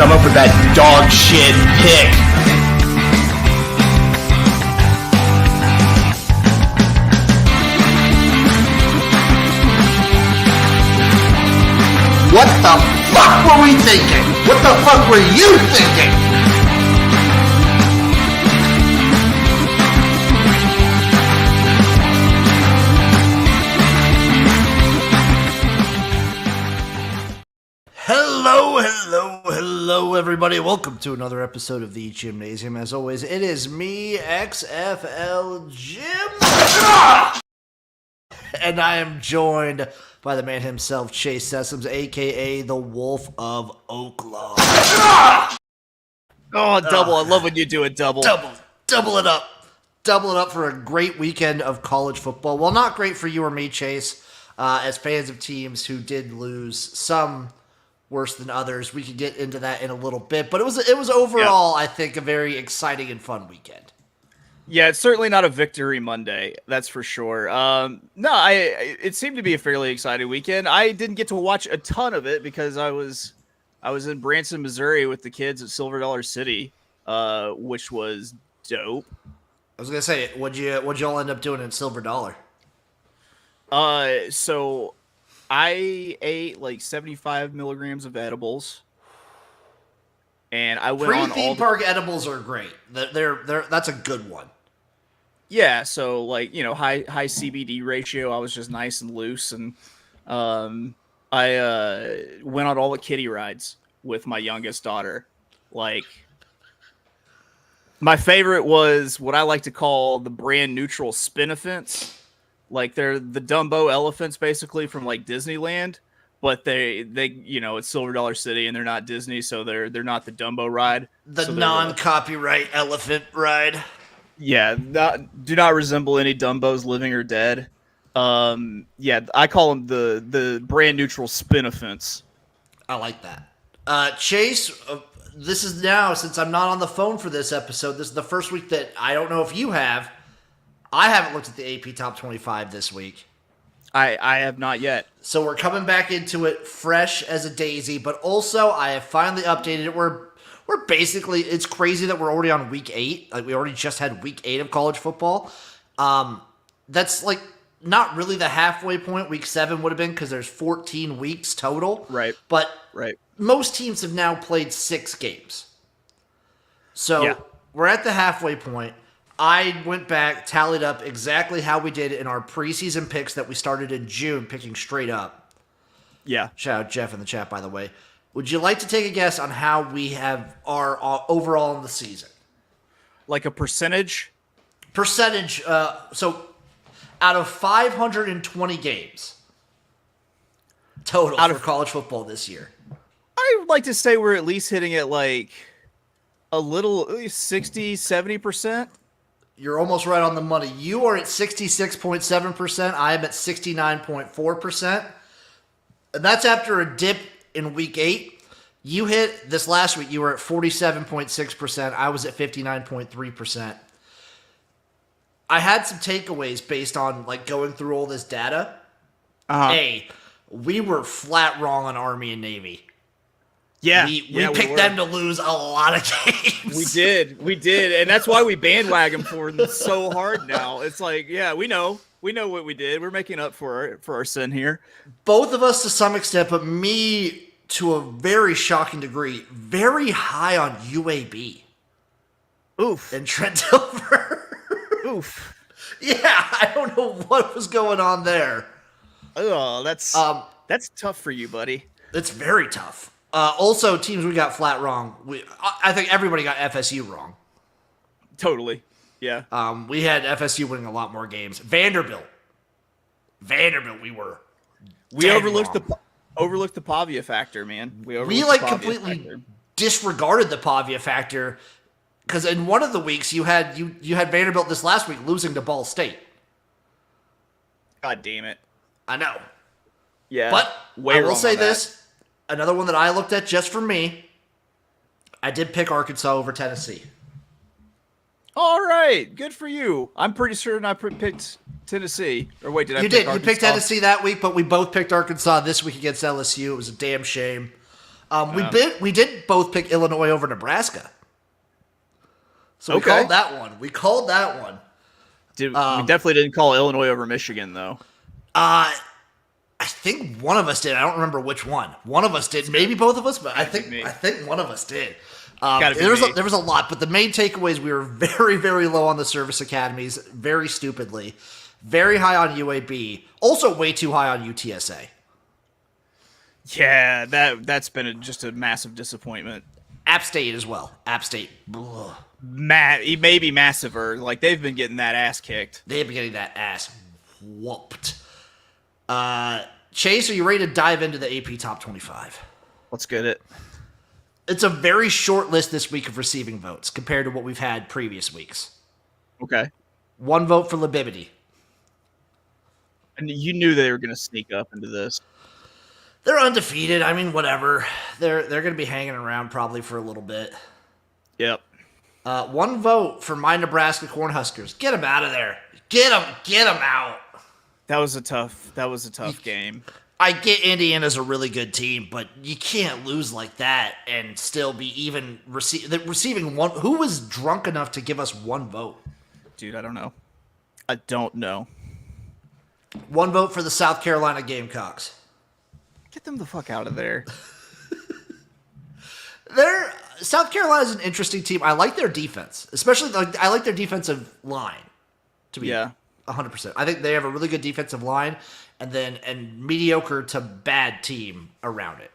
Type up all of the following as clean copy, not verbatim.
come up with that dog shit pick. What the fuck were we thinking? What the fuck were you thinking? Hello, everybody. Welcome to another episode of the Jimnasium. As always, it is me, XFL Jim. And I am joined by the man himself, Chase Sessoms, a.k.a. the Wolf of Oaklawn. Oh, double. I love when you do it double. Double it up. Double it up for a great weekend of college football. Well, not great for you or me, Chase, as fans of teams who did lose, some worse than others. We could get into that in a little bit, but it was overall, I think, a very exciting and fun weekend. Yeah, it's certainly not a victory Monday, that's for sure. It seemed to be a fairly exciting weekend. I didn't get to watch a ton of it because I was in Branson, Missouri with the kids at Silver Dollar City, which was dope. I was gonna say, what'd you all end up doing in Silver Dollar? So I ate like 75 milligrams of edibles, and I went on all Pre-theme park edibles are great. They're that's a good one. Yeah, so like, you know, high CBD ratio. I was just nice and loose, and I went on all the kiddie rides with my youngest daughter. Like, my favorite was what I like to call the brand neutral spin-a-fence. Like, they're the Dumbo elephants basically from like Disneyland, but they you know, it's Silver Dollar City and they're not Disney, so they're not the Dumbo ride. The non-copyright elephant ride. Yeah, do not resemble any Dumbos, living or dead. Yeah, I call them the brand neutral spin-a-fence. I like that. Chase, this is now, since I'm not on the phone for this episode, this is the first week that I don't know if you have. I haven't looked at the AP Top 25 this week. I have not yet. So we're coming back into it fresh as a daisy, but also I have finally updated it. We're basically, it's crazy that we're already on week 8. Like, we already just had week 8 of college football. That's like not really the halfway point. Week 7 would have been because there's 14 weeks total. Right. But right. Most teams have now played 6 games. So We're at the halfway point. I went back, tallied up exactly how we did in our preseason picks that we started in June, picking straight up. Yeah. Shout out Jeff in the chat, by the way. Would you like to take a guess on how we have our overall in the season? Like a percentage? Percentage. So out of 520 games total for college football this year, I would like to say we're at least hitting it like a little 60, 70%. You're almost right on the money. You are at 66.7%. I am at 69.4%. And that's after a dip in week 8. You hit this last week. You were at 47.6%. I was at 59.3%. I had some takeaways based on like going through all this data. A, we were flat wrong on Army and Navy. Yeah, we picked them to lose a lot of games. We did, and that's why we bandwagon for them so hard now. It's like, yeah, we know what we did. We're making up for our sin here. Both of us to some extent, but me to a very shocking degree, very high on UAB. Oof. And Trent Dilfer. Oof. Yeah, I don't know what was going on there. Oh, that's tough for you, buddy. It's very tough. Also, teams we got flat wrong. I think everybody got FSU wrong. Totally. Yeah. We had FSU winning a lot more games. Vanderbilt, we overlooked the Pavia factor, man. We like completely disregarded the Pavia factor because in one of the weeks you had Vanderbilt this last week losing to Ball State. God damn it! I know. Yeah. But I will say this. Another one that I looked at just for me, I did pick Arkansas over Tennessee. All right, good for you. I'm pretty certain I picked Tennessee. Or wait, did I? You did. You picked Tennessee that week, but we both picked Arkansas this week against LSU. It was a damn shame. We did both pick Illinois over Nebraska. So we called that one. We definitely didn't call Illinois over Michigan, though. I think one of us did. I don't remember which one. One of us did. Maybe both of us, but I think one of us did. There was a lot, but the main takeaways, we were very, very low on the service academies, very stupidly. Very high on UAB. Also way too high on UTSA. Yeah, that's been just a massive disappointment. App State as well. App State. Maybe massiver. Like, they've been getting that ass kicked. They've been getting that ass whooped. Chase, are you ready to dive into the AP Top 25? Let's get it. It's a very short list this week of receiving votes compared to what we've had previous weeks. Okay. 1 vote for Libibity. And you knew they were going to sneak up into this. They're undefeated. I mean, whatever. They're going to be hanging around probably for a little bit. Yep. 1 vote for my Nebraska Cornhuskers. Get them out of there. Get them out. That was a tough game. I get Indiana's a really good team, but you can't lose like that and still be even receiving one. Who was drunk enough to give us 1 vote? Dude, I don't know. 1 vote for the South Carolina Gamecocks. Get them the fuck out of there. South Carolina's an interesting team. I like their defense, especially I like their defensive line. To be 100%, I think they have a really good defensive line, and mediocre to bad team around it.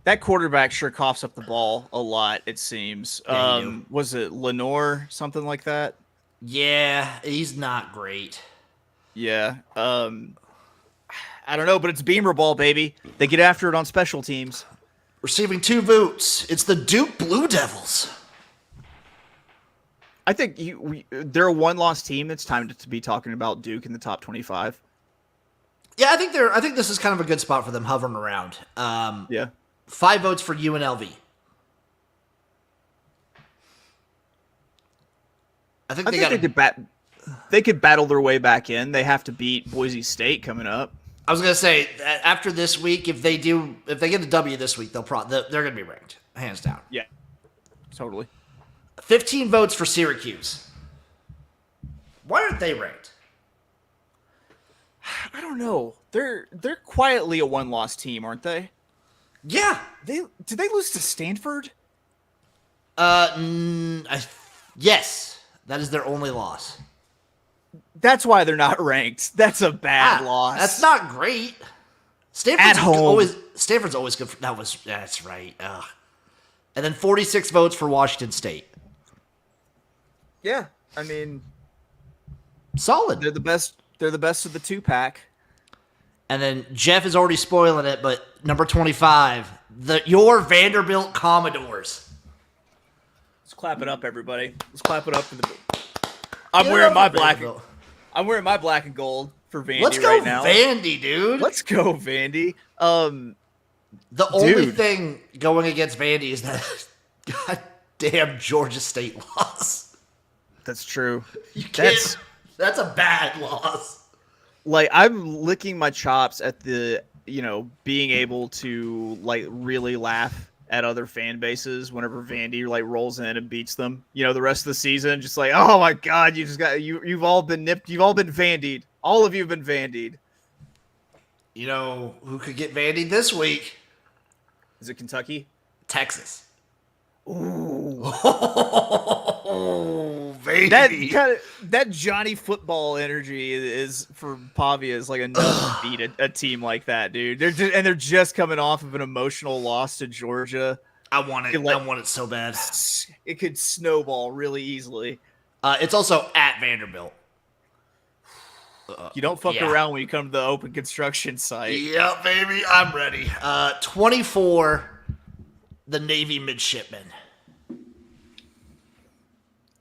That quarterback sure coughs up the ball a lot. It seems. Yeah, was it Lenore, something like that? Yeah, he's not great. Yeah. I don't know, but it's Beamer ball, baby. They get after it on special teams. Receiving 2 votes. It's the Duke Blue Devils. I think they're a 1-loss team. It's time to be talking about Duke in the top 25. Yeah, I think this is kind of a good spot for them hovering around. 5 votes for UNLV. I think they could battle their way back in. They have to beat Boise State coming up. I was gonna say after this week, if they get a W this week, they're gonna be ranked hands down. Yeah, totally. 15 votes for Syracuse. Why aren't they ranked? I don't know. They're quietly a 1-loss team, aren't they? Yeah. Did they lose to Stanford? Yes. That is their only loss. That's why they're not ranked. That's a bad loss. That's not great. Stanford's always good. That's right. Ugh. And then 46 votes for Washington State. Yeah, I mean, solid. They're the best of the 2-pack. And then Jeff is already spoiling it, but number 25, your Vanderbilt Commodores. Let's clap it up, everybody. Let's clap it up for the. I'm wearing my black and gold for Vandy right now. Let's go Vandy, dude. Let's go Vandy. The only thing going against Vandy is that goddamn Georgia State loss. That's true. That's a bad loss. Like, I'm licking my chops at the, being able to like really laugh at other fan bases whenever Vandy like rolls in and beats them. The rest of the season, just like, oh my god, you've all been nipped, you've all been Vandied. All of you have been Vandied. You know who could get Vandied this week? Is it Kentucky? Texas. Ooh. Oh, baby. That Johnny football energy is for Pavia is like enough to beat a team like that, dude. They're just coming off of an emotional loss to Georgia. I want it so bad. It could snowball really easily. It's also at Vanderbilt. You don't fuck around when you come to the open construction site. Yeah, baby, I'm ready. 24, the Navy midshipmen.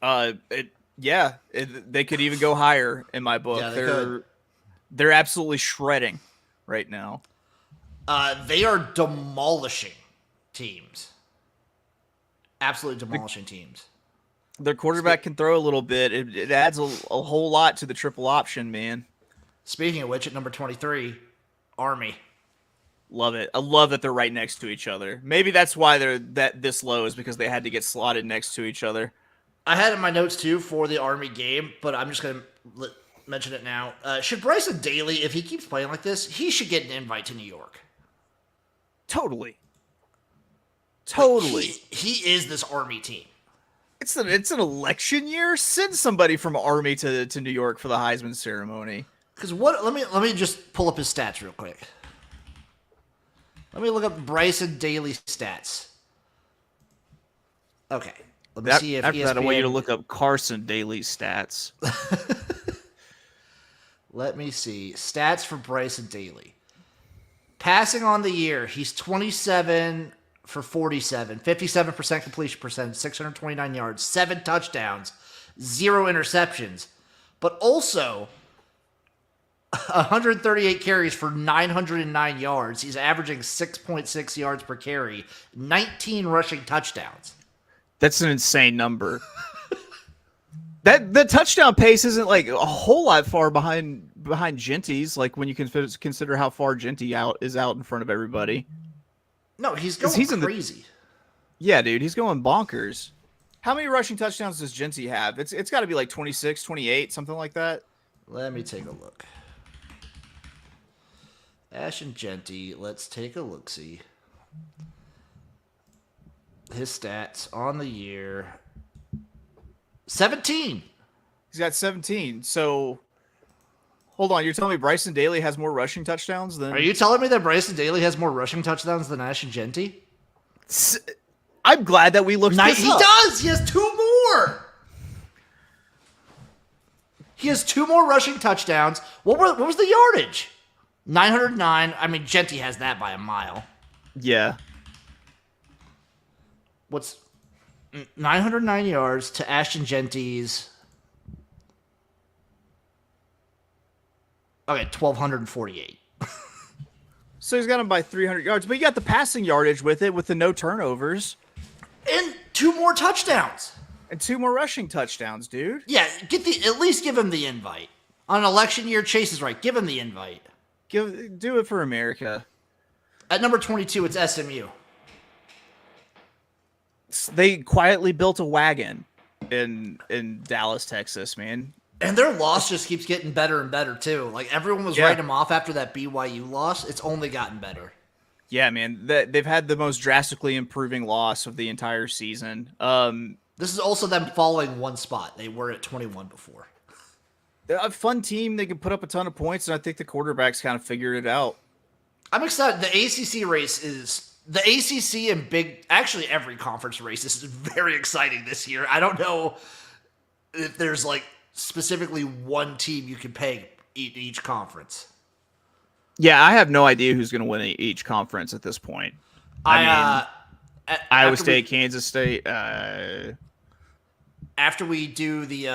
They could even go higher in my book. Yeah, they're absolutely shredding right now. They are demolishing teams. Absolutely demolishing teams. Their quarterback can throw a little bit. It adds a whole lot to the triple option, man. Speaking of which, at number 23, Army. Love it. I love that they're right next to each other. Maybe that's why they're this low, is because they had to get slotted next to each other. I had it in my notes too for the Army game, but I'm just going to mention it now. Should Bryson Daly, if he keeps playing like this, he should get an invite to New York. Totally. He is this Army team. It's an election year. Send somebody from Army to New York for the Heisman ceremony. Because let me just pull up his stats real quick. Let me look up Bryson Daly stats. Okay. Let me see if after that, I want you to ESPN look up Carson Daly's stats. Let me see. Stats for Bryson Daly. Passing on the year, he's 27 for 47, 57% completion percentage, 629 yards, 7 touchdowns, 0 interceptions, but also 138 carries for 909 yards. He's averaging 6.6 yards per carry, 19 rushing touchdowns. That's an insane number. That the touchdown pace isn't like a whole lot far behind Genty's. Like when you consider how far Genty is out in front of everybody. No, he's going crazy. Yeah, dude, he's going bonkers. How many rushing touchdowns does Genty have? It's got to be like 26, 28, something like that. Let me take a look. Ashton Genty, let's take a look-see. His stats on the year. 17. He's got 17. So, hold on. You're telling me Bryson Daly has more rushing touchdowns than... Are you telling me that Bryson Daly has more rushing touchdowns than Ashton Genty? I'm glad that we looked this He up. does! He has 2 more! He has 2 more rushing touchdowns. What was the yardage? 909. I mean, Genty has that by a mile. Yeah. What's 909 yards to Ashton Genty's? Okay, 1,248. So he's got him by 300 yards, but you got the passing yardage with it, with the no turnovers. And 2 more touchdowns. And 2 more rushing touchdowns, dude. Yeah, at least give him the invite. On an election year, Chase is right. Give him the invite. Do it for America. At number 22, it's SMU. They quietly built a wagon in Dallas, Texas, man. And their loss just keeps getting better and better, too. Like, everyone was writing them off after that BYU loss. It's only gotten better. Yeah, man. They've had the most drastically improving loss of the entire season. This is also them falling 1 spot. They were at 21 before. They're a fun team. They can put up a ton of points, and I think the quarterbacks kind of figured it out. I'm excited. The ACC race is... The ACC and actually every conference race is very exciting this year. I don't know if there's like specifically one team you can peg each conference. Yeah, I have no idea who's going to win each conference at this point. I mean, Iowa State, Kansas State. After we do the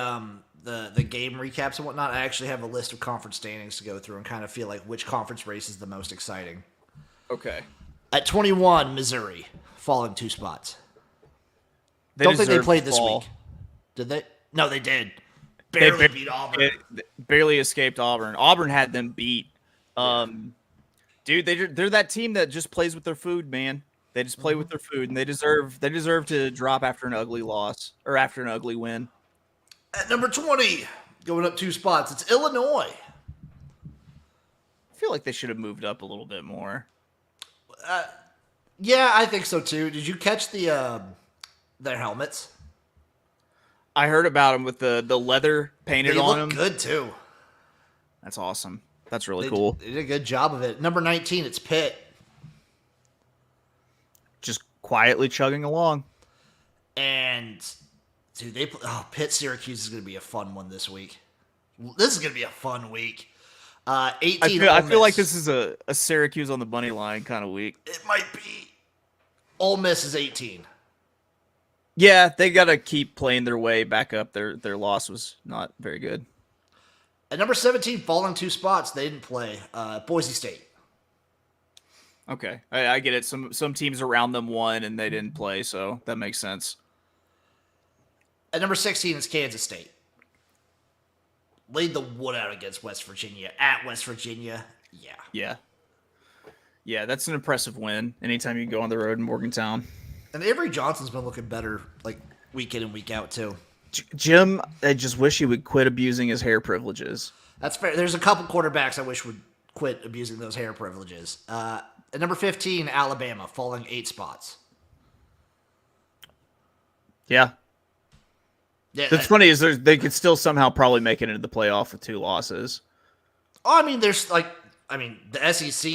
game recaps and whatnot, I actually have a list of conference standings to go through and kind of feel like which conference race is the most exciting. Okay. At 21, Missouri, falling 2 spots. Don't think they played this week. Did they? No, they did. Barely beat Auburn. Barely escaped Auburn. Auburn had them beat. Dude, they're that team that just plays with their food, man. They just play with their food, and they deserve to drop after an ugly loss or after an ugly win. At number 20, going up 2 spots, it's Illinois. I feel like they should have moved up a little bit more. Yeah, I think so too. Did you catch their helmets? I heard about them with the leather painted on them. They look good too. That's awesome. That's really cool. They did a good job of it. Number 19, it's Pitt. Just quietly chugging along. And dude, Pitt Syracuse is going to be a fun one this week. This is going to be a fun week. 18. I feel like this is a Syracuse on the money line kind of week. It might be. Ole Miss is 18. Yeah, they got to keep playing their way back up. Their loss was not very good. At number 17, falling 2 spots, they didn't play. Boise State. Okay, I get it. Some teams around them won and they didn't play, so that makes sense. At number 16 is Kansas State. Laid the wood out against West Virginia. At West Virginia, yeah. Yeah. Yeah, that's an impressive win. Anytime you go on the road in Morgantown. And Avery Johnson's been looking better, like week in and week out too. Jim, I just wish he would quit abusing his hair privileges. That's fair. There's a couple quarterbacks I wish would quit abusing those hair privileges. At number 15, Alabama, falling 8 spots. Yeah. Yeah, What's funny is they could still somehow probably make it into the playoff with 2 losses. Oh, I mean, the SEC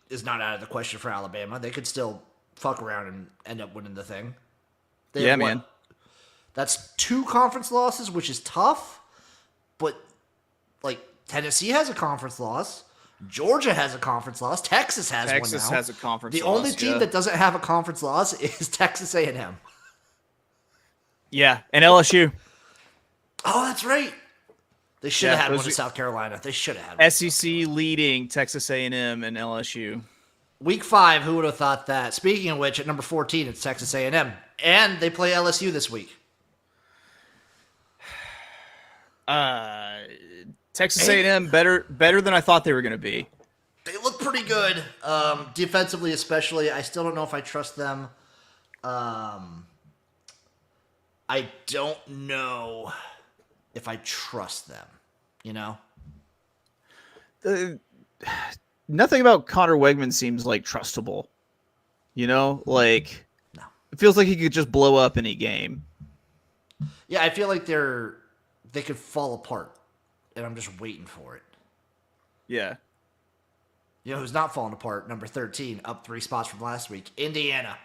is not out of the question for Alabama. They could still fuck around and end up winning the thing. Man. That's 2 conference losses, which is tough. But, like, Tennessee has a conference loss. Georgia has a conference loss. Texas has one now. Texas has a conference loss. The only team yeah. that doesn't have a conference loss is Texas A&M. Yeah, and LSU. Oh, that's right. They should have had one in South Carolina. They should have had one. SEC leading Texas A&M and LSU. Week 5, who would have thought that? Speaking of which, at number 14, it's Texas A&M. And they play LSU this week. Texas A&M better than I thought they were going to be. They look pretty good, defensively especially. I still don't know if I trust them. I don't know if I trust them, you know? Nothing about Connor Wegman seems like trustable. You know? Like, no. It feels like he could just blow up any game. Yeah, I feel like they could fall apart, and I'm just waiting for it. Yeah. You know who's not falling apart? Number 13, up 3 spots from last week. Indiana.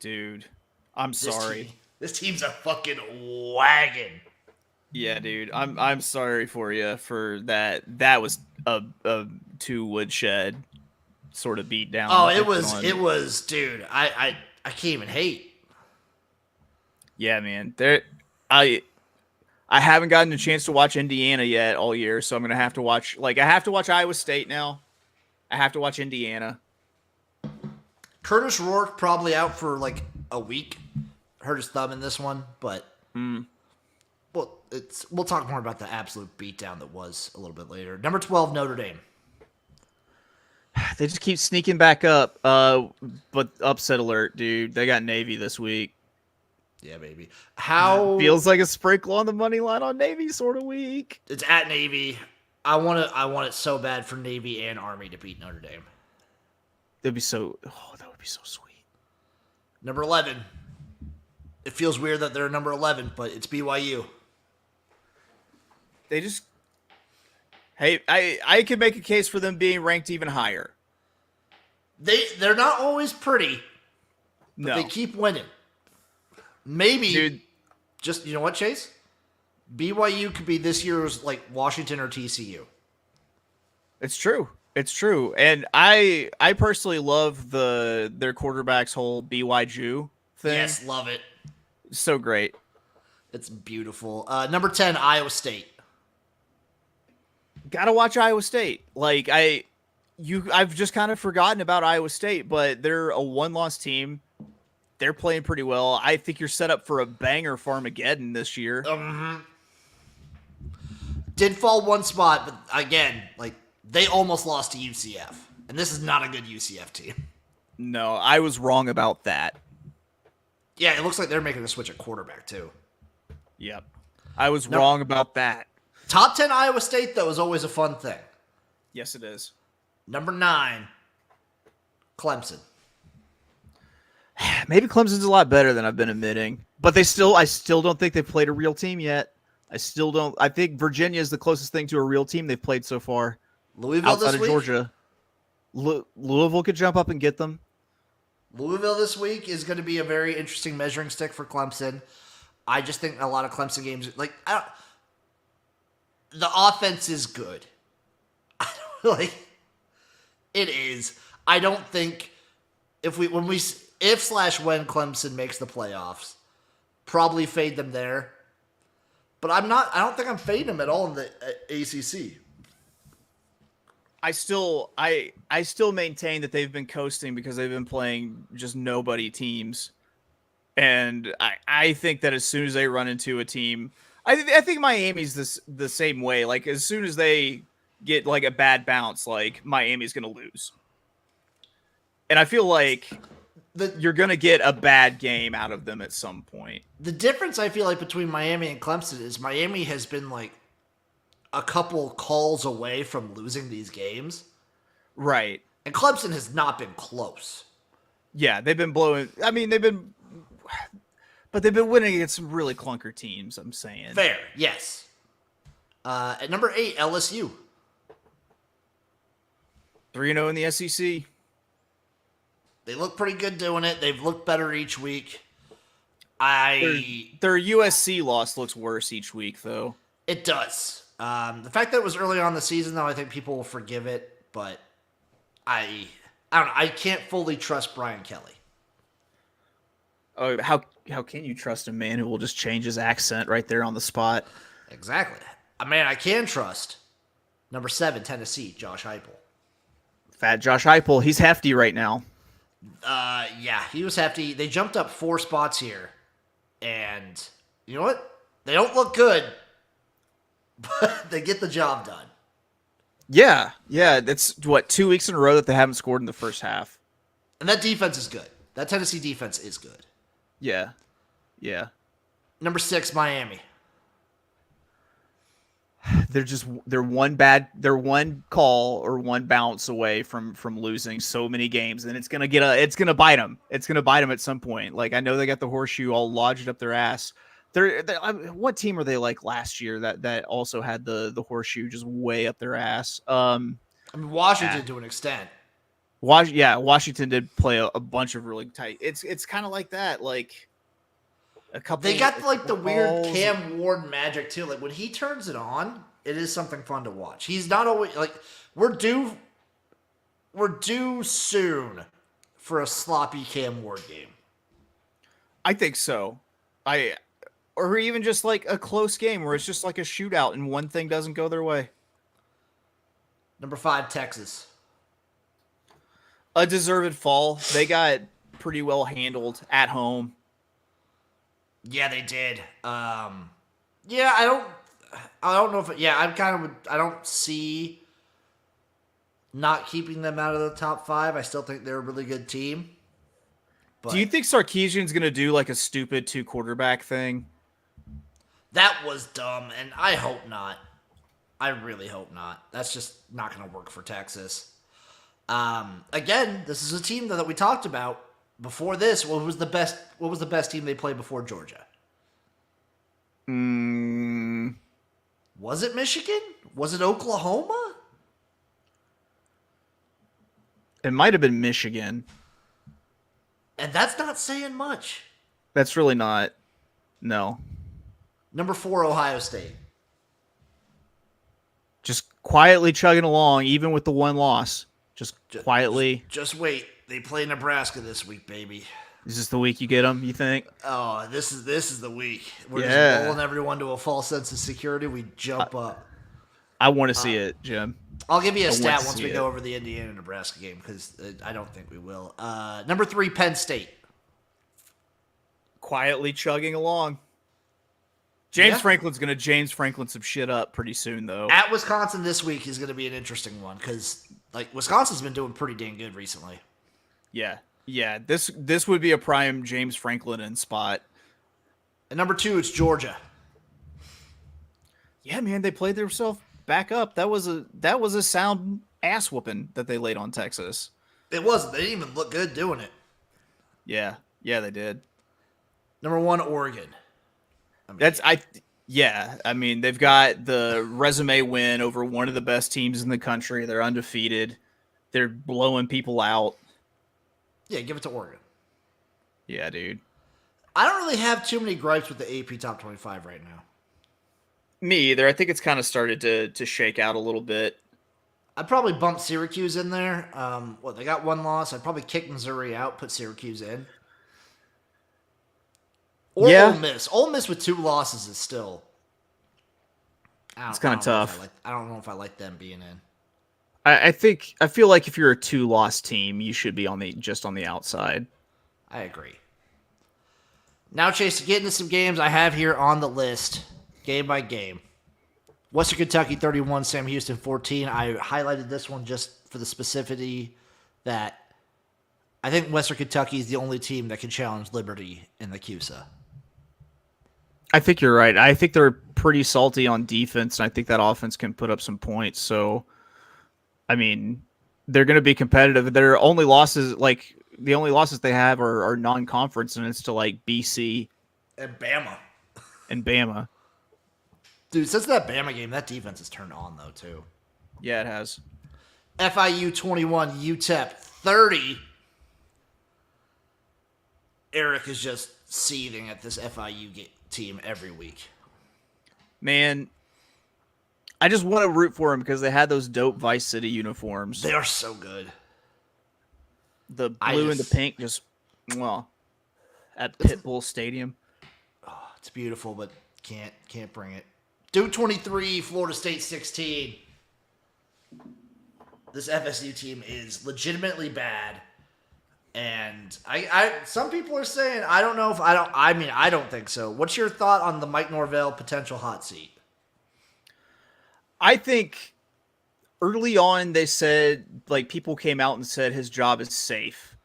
Dude, I'm sorry. This team's a fucking wagon. Yeah, dude, I'm sorry for you for that. That was a 2 woodshed sort of beat down. Oh, it was, dude. I can't even hate. Yeah, man. I haven't gotten a chance to watch Indiana yet all year, so I'm gonna have to watch. Like, I have to watch Iowa State now. I have to watch Indiana. Curtis Rourke probably out for like a week. Hurt his thumb in this one, but well, we'll talk more about the absolute beatdown that was a little bit later. Number 12, Notre Dame. They just keep sneaking back up. But upset alert, dude. They got Navy this week. Yeah, baby. How feels like a sprinkle on the money line on Navy sort of week. It's at Navy. I want it so bad for Navy and Army to beat Notre Dame. That would be so sweet. Number 11. It feels weird that they're number 11, but it's BYU. They just... Hey, I could make a case for them being ranked even higher. They're not always pretty, but no. They keep winning. Maybe, dude. Just, you know what, Chase? BYU could be this year's, like, Washington or TCU. It's true. It's true. And I personally love their quarterback's whole BYU thing. Yes, love it. So great. It's beautiful. Number 10, Iowa State. Gotta watch Iowa State. Like, I've just kind of forgotten about Iowa State, but they're a 1-loss team. They're playing pretty well. I think you're set up for a banger Farmageddon this year. Did fall 1 spot, but again, like, they almost lost to UCF. And this is not a good UCF team. No, I was wrong about that. Yeah, it looks like they're making a switch at quarterback, too. Yep. I was wrong about that. Top 10 Iowa State, though, is always a fun thing. Yes, it is. Number 9, Clemson. Maybe Clemson's a lot better than I've been admitting. But I still don't think they've played a real team yet. I think Virginia is the closest thing to a real team they've played so far. Louisville outside this of week? Georgia. Louisville could jump up and get them. Louisville this week is going to be a very interesting measuring stick for Clemson. I just think a lot of Clemson games, like, the offense is good. Like, it is. I don't think if when Clemson makes the playoffs, probably fade them there. But I don't think I'm fading them at all in the ACC. I still maintain that they've been coasting because they've been playing just nobody teams. And I think that as soon as they run into a team, I think Miami's the same way. Like, as soon as they get like a bad bounce, like, Miami's going to lose. And I feel like The you're going to get a bad game out of them at some point. the difference I feel like between Miami and Clemson is Miami has been like a couple calls away from losing these games, Right. and Clemson has not been close. Yeah, they've been blowing. I mean, but they've been winning against some really clunker teams, I'm saying. Fair, yes. At number 8, LSU. 3-0 in the SEC. They look pretty good doing it. They've looked better each week. Their USC loss looks worse each week, though. It does. The fact that it was early on in the season, though, I think people will forgive it. But I don't know. I can't fully trust Brian Kelly. Oh, how can you trust a man who will just change his accent right there on the spot? Exactly. A man I can trust. Number 7, Tennessee, Josh Heupel. Fat Josh Heupel, he's hefty right now. Yeah, he was hefty. They jumped up 4 spots here. And you know what? They don't look good, but they get the job done. Yeah. That's, 2 weeks in a row that they haven't scored in the first half. And that defense is good. That Tennessee defense is good. Yeah. Number 6, Miami. They're one call or one bounce away from losing so many games, and it's gonna bite them. It's gonna bite them at some point. Like, I know they got the horseshoe all lodged up their ass. What team were they like last year that also had the horseshoe just way up their ass? I mean, Washington to an extent. Washington did play a bunch of really tight. It's kind of like that. Like, a couple. They got like the weird calls. Cam Ward magic too. Like when he turns it on, it is something fun to watch. He's not always like we're due soon for a sloppy Cam Ward game. I think so. Or even just like a close game where it's just like a shootout and one thing doesn't go their way. Number 5, Texas. A deserved fall. They got pretty well handled at home. Yeah, they did. Yeah, I don't know if I don't see not keeping them out of the top 5. I still think they're a really good team. But Do you think Sarkisian's going to do like a stupid 2 quarterback thing? that was dumb, and I hope not. I really hope not. That's just not going to work for Texas. Again, this is a team that we talked about before this. What was the best team they played before Georgia? Was it Michigan? Was it Oklahoma? It might have been Michigan. And that's not saying much. That's really not. No. Number 4, Ohio State. Just quietly chugging along, even with the one loss. Just quietly. Just wait. They play Nebraska this week, baby. Is this the week you get them, you think? Oh, this is the week. We're Yeah. just rolling everyone to a false sense of security. We jump up. I want to see it, Jim. I'll give you a want stat to once see we it. go over the Indiana-Nebraska game because I don't think we will. Number 3, Penn State. Quietly chugging along. James Yeah. Franklin's going to James Franklin some shit up pretty soon, though. At Wisconsin this week is going to be an interesting one because like Wisconsin's been doing pretty dang good recently. Yeah. This would be a prime James Franklin in spot. And number 2, it's Georgia. Yeah, man, they played themselves back up. That was a sound ass whooping that they laid on Texas. It wasn't. They didn't even look good doing it. Yeah, they did. Number 1, Oregon. I mean, they've got the resume win over one of the best teams in the country. They're undefeated. They're blowing people out. Yeah, give it to Oregon. Yeah, dude. I don't really have too many gripes with the AP Top 25 right now. Me either. I think it's kind of started to shake out a little bit. I'd probably bump Syracuse in there. They got 1 loss. I'd probably kick Missouri out, put Syracuse in. Or Yeah. Ole Miss. Ole Miss with 2 losses is still... It's kinda tough. I don't know if I like them being in. I feel like if you're a 2-loss team, you should be just on the outside. I agree. Now, Chase, to get into some games I have here on the list, game by game. Western Kentucky 31, Sam Houston 14. I highlighted this one just for the specificity that I think Western Kentucky is the only team that can challenge Liberty in the CUSA. I think you're right. I think they're pretty salty on defense, and I think that offense can put up some points. So, I mean, they're going to be competitive. Their only losses, like the only losses they have, are non-conference, and it's to like BC and Bama. Dude, since that Bama game, that defense has turned on though too. Yeah, it has. FIU 21, UTEP 30. Eric is just seething at this FIU team every week. Man, I just want to root for them because they had those dope Vice City uniforms. They are so good. The blue and the pink just, well, at Pitbull Stadium. Oh, it's beautiful, but can't bring it. Duke 23, Florida State 16. This FSU team is legitimately bad. And I some people are saying, I don't think so. What's your thought on the Mike Norvell potential hot seat? I think early on they said, like, people came out and said his job is safe.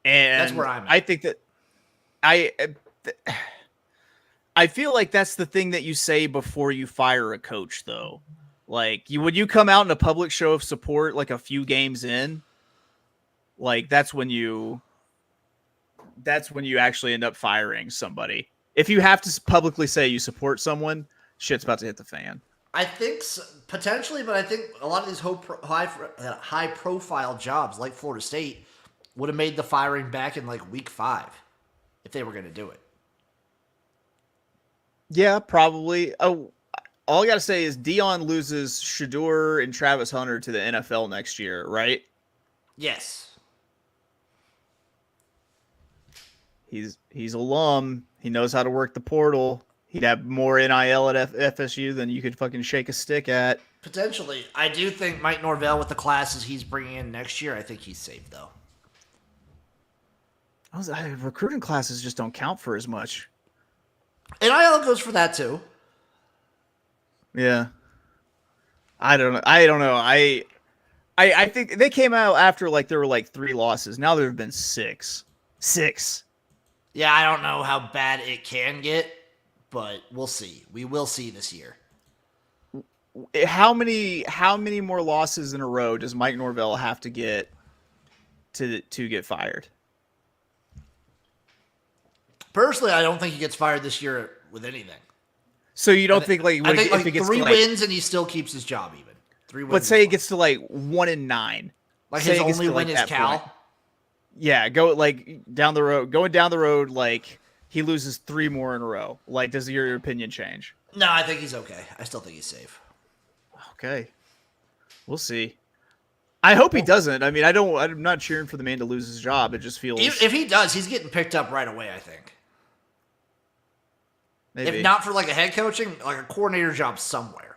And that's where I'm at. I think that I feel like that's the thing that you say before you fire a coach, though. Like, when you come out in a public show of support, like a few games in, like that's when you actually end up firing somebody. If you have to publicly say you support someone, shit's about to hit the fan. I think so, potentially, but I think a lot of these high-profile jobs, like Florida State, would have made the firing back in like week 5 if they were going to do it. Yeah, probably. Oh, all I got to say is Dion loses Shedeur and Travis Hunter to the NFL next year, right? Yes. He's alum. He knows how to work the portal. He'd have more NIL at FSU than you could fucking shake a stick at. Potentially. I do think Mike Norvell, with the classes he's bringing in next year, I think he's safe, though. Recruiting classes just don't count for as much. NIL goes for that, too. Yeah. I don't know. I think they came out after like there were like 3 losses. Now there have been 6. 6. Yeah, I don't know how bad it can get, but we'll see. We will see this year. How many more losses in a row does Mike Norvell have to get to get fired? Personally, I don't think he gets fired this year with anything. So you don't think like I think if it gets 3 to, wins and he still keeps his job even. 3 wins. Let's say it gets to like 1-9. Like say his only win is Cal. Point. Yeah, going down the road, like he loses 3 more in a row. Like, does your opinion change? No, I think he's okay. I still think he's safe. Okay, we'll see. I hope he doesn't. I mean, I'm not cheering for the man to lose his job. It just feels if he does, he's getting picked up right away. I think. Maybe. If not for like a head coaching, like a coordinator job somewhere.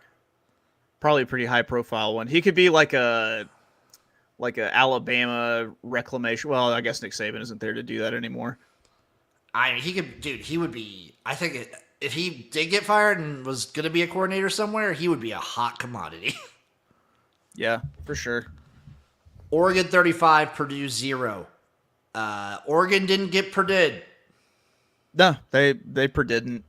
Probably a pretty high profile one. He could be like a Alabama reclamation. Well, I guess Nick Saban isn't there to do that anymore. I mean, he could, dude. He would be. I think if he did get fired and was going to be a coordinator somewhere, he would be a hot commodity. Yeah, for sure. Oregon 35, Purdue 0. Oregon didn't get Purdue. No, they didn't.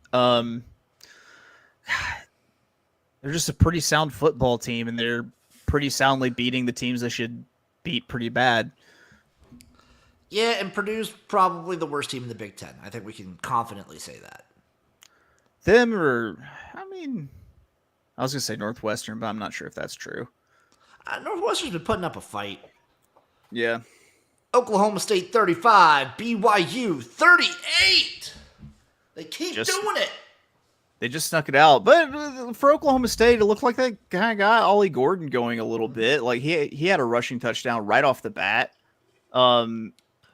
They're just a pretty sound football team, and they're pretty soundly beating the teams they should beat pretty bad. Yeah, and Purdue's probably the worst team in the Big Ten. I think we can confidently say that. I was going to say Northwestern, but I'm not sure if that's true. Northwestern's been putting up a fight. Yeah. Oklahoma State 35, BYU 38. They keep doing it. They just snuck it out. But for Oklahoma State, it looked like they kind of got Ollie Gordon going a little bit. Like he had a rushing touchdown right off the bat,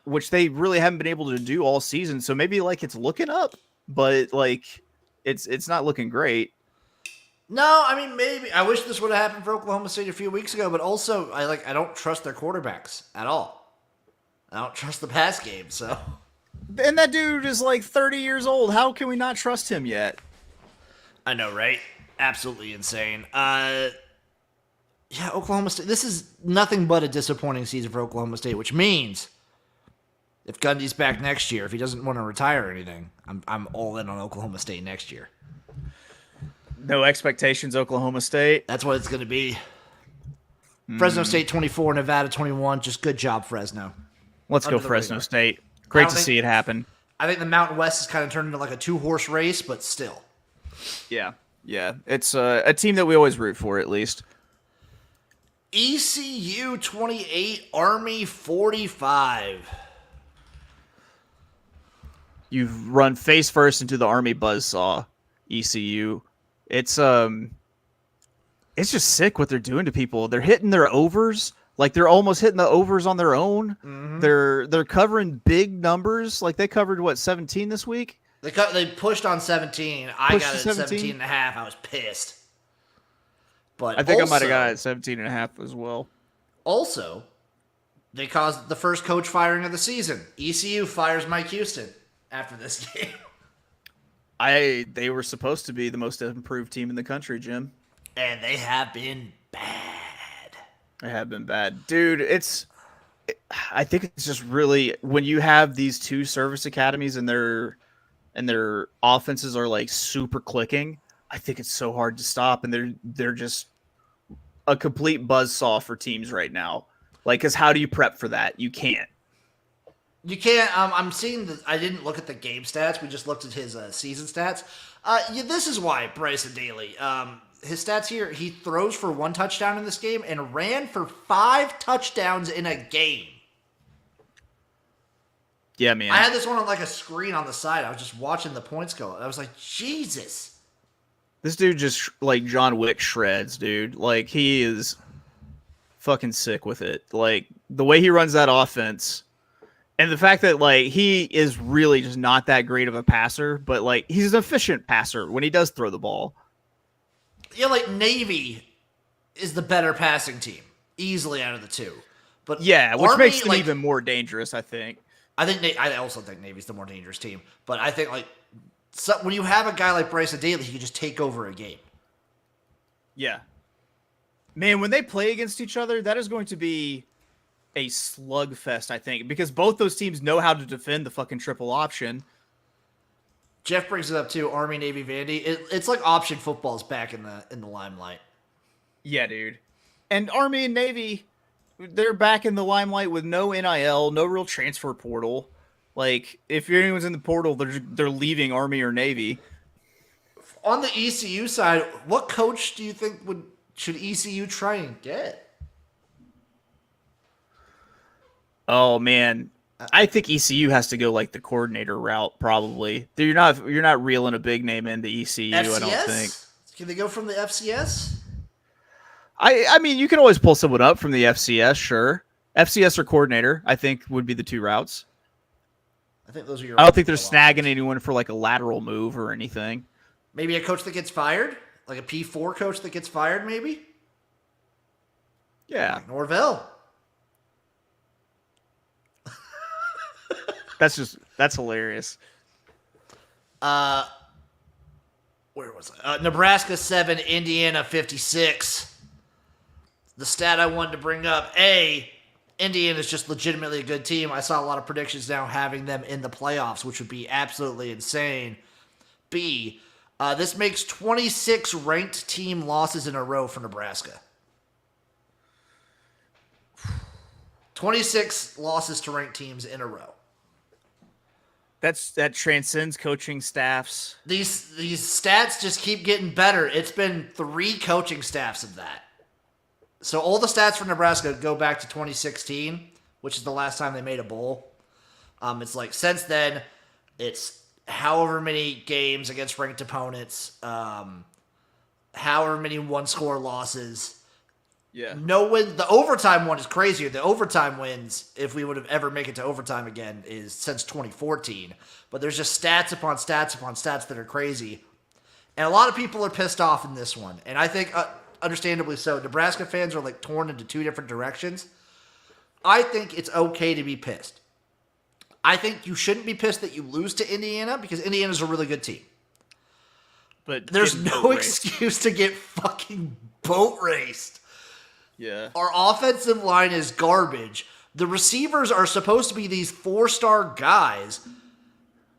which they really haven't been able to do all season. So maybe like it's looking up, but like it's not looking great. No, I mean maybe I wish this would have happened for Oklahoma State a few weeks ago, but also I don't trust their quarterbacks at all. I don't trust the pass game, so. And that dude is like 30 years old. How can we not trust him yet? I know, right? Absolutely insane. Yeah, Oklahoma State. This is nothing but a disappointing season for Oklahoma State, which means If Gundy's back next year, if he doesn't want to retire or anything, I'm all in on Oklahoma State next year. No expectations, Oklahoma State. That's what it's going to be. Fresno State 24, Nevada 21. Just good job, Fresno. Let's go Fresno State. Great to see it happen. I think the Mountain West has kind of turned into like a 2-horse race, but still. Yeah. It's a team that we always root for, at least. ECU 28, Army 45. You've run face first into the Army buzzsaw, ECU. It's just sick what they're doing to people. They're hitting their overs, like they're almost hitting the overs on their own. Mm-hmm. They're covering big numbers. Like they covered 17 this week. They pushed on 17. I got it at 17 and a half. I was pissed. But I think I might have got it at 17 and a half as well. Also, they caused the first coach firing of the season. ECU fires Mike Houston after this game. They were supposed to be the most improved team in the country, Jim. And they have been bad. They have been bad. Dude, I think it's just really when you have these two service academies and their offenses are like super clicking, I think it's so hard to stop, and they're just a complete buzzsaw for teams right now. Like, cause how do you prep for that? You can't. You can't. I'm seeing I didn't look at the game stats. We just looked at his season stats. This is why Bryson Daly. His stats here: he throws for 1 touchdown in this game and ran for 5 touchdowns in a game. Yeah, man. I had this one on like a screen on the side. I was just watching the points go. I was like, Jesus. This dude just like John Wick shreds, dude. Like he is fucking sick with it. Like the way he runs that offense. And the fact that, like, he is really just not that great of a passer, but, like, he's an efficient passer when he does throw the ball. Yeah, like, Navy is the better passing team, easily out of the two. But yeah, which Army, makes them even more dangerous, I think. I also think Navy's the more dangerous team. But I think, like, when you have a guy like Bryson Daly, he can just take over a game. Yeah. Man, when they play against each other, that is going to be a slugfest, I think, because both those teams know how to defend the fucking triple option. Jeff brings it up too. Army, Navy, Vandy. It's like option football is back in the limelight. Yeah, dude. And Army and Navy, they're back in the limelight with no NIL, no real transfer portal. Like if anyone's in the portal, they're leaving Army or Navy. On the ECU side, what coach do you think should ECU try and get? Oh man, I think ECU has to go like the coordinator route. Probably you're not reeling a big name into ECU. FCS? I don't think. Can they go from the FCS? I mean, you can always pull someone up from the FCS. Sure, FCS or coordinator. I think would be the two routes. I think those are your. I don't think they're snagging anyone for like a lateral move or anything. Maybe a coach that gets fired, like a P4 coach that gets fired. Maybe. Yeah, like Norvell. That's hilarious. Where was I? Nebraska 7, Indiana 56. The stat I wanted to bring up, Indiana's just legitimately a good team. I saw a lot of predictions now having them in the playoffs, which would be absolutely insane. B, this makes 26 ranked team losses in a row for Nebraska. 26 losses to ranked teams in a row. That transcends coaching staffs. These stats just keep getting better. It's been 3 coaching staffs of that. So all the stats for Nebraska go back to 2016, which is the last time they made a bowl. It's like since then, it's however many games against ranked opponents, however many one-score losses. Yeah. No win. The overtime one is crazier. The overtime wins, if we would have ever make it to overtime again, is since 2014. But there's just stats upon stats upon stats that are crazy. And a lot of people are pissed off in this one. And I think, understandably so, Nebraska fans are like torn into 2 different directions. I think it's okay to be pissed. I think you shouldn't be pissed that you lose to Indiana because Indiana's a really good team. But there's no excuse to get fucking boat raced. Yeah. Our offensive line is garbage, The receivers are supposed to be these 4-star guys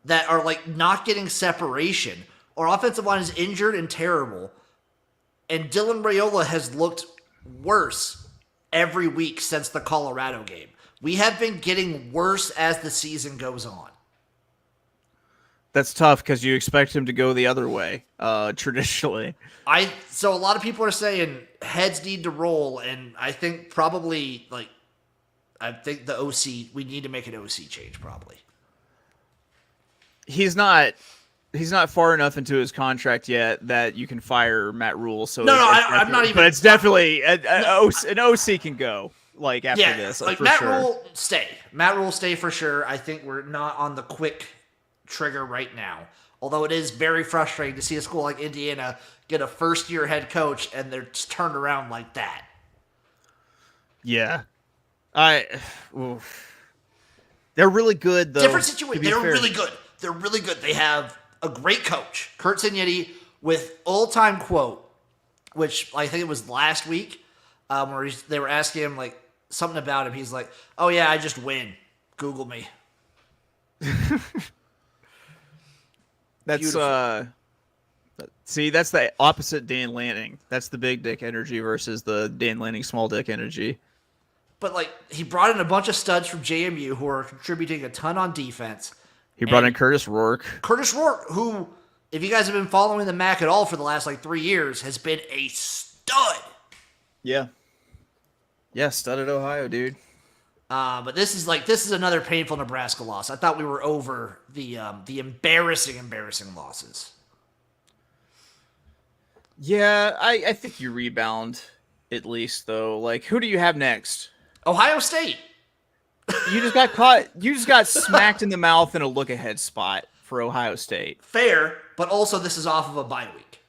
that are like not getting separation. Our offensive line is injured and terrible. And Dylan Raiola has looked worse every week since the Colorado game. We have been getting worse as the season goes on. That's tough because you expect him to go the other way, traditionally. So a lot of people are saying heads need to roll, and I think probably I think the OC, we need to make an OC change probably. He's not far enough into his contract yet that you can fire Matt Rule. So I'm not even. But it's definitely an OC can go after this. Like Matt Rule stay. Matt Rule stay for sure. I think we're not on the quick trigger right now. Although it is very frustrating to see a school like Indiana get a first-year head coach and they're just turned around like that. Yeah, they're really good though. Different situation. They're really good. They're really good. They have a great coach, Kurt Signetti, with all-time quote, which I think it was last week, where they were asking him something about him. He's like, "Oh yeah, I just win. Google me." That's Beautiful. See, that's the opposite Dan Lanning. That's the big dick energy versus the Dan Lanning small dick energy. But he brought in a bunch of studs from JMU who are contributing a ton on defense. He brought in Curtis Rourke. Curtis Rourke, who, if you guys have been following the MAC at all for the last 3 years, has been a stud. Yeah. Yeah, stud at Ohio, dude. But this is another painful Nebraska loss. I thought we were over the embarrassing losses. Yeah, I think you rebound at least though. Who do you have next? Ohio State. You just got caught. You just got smacked in the mouth in a look ahead spot for Ohio State. Fair, but also this is off of a bye week.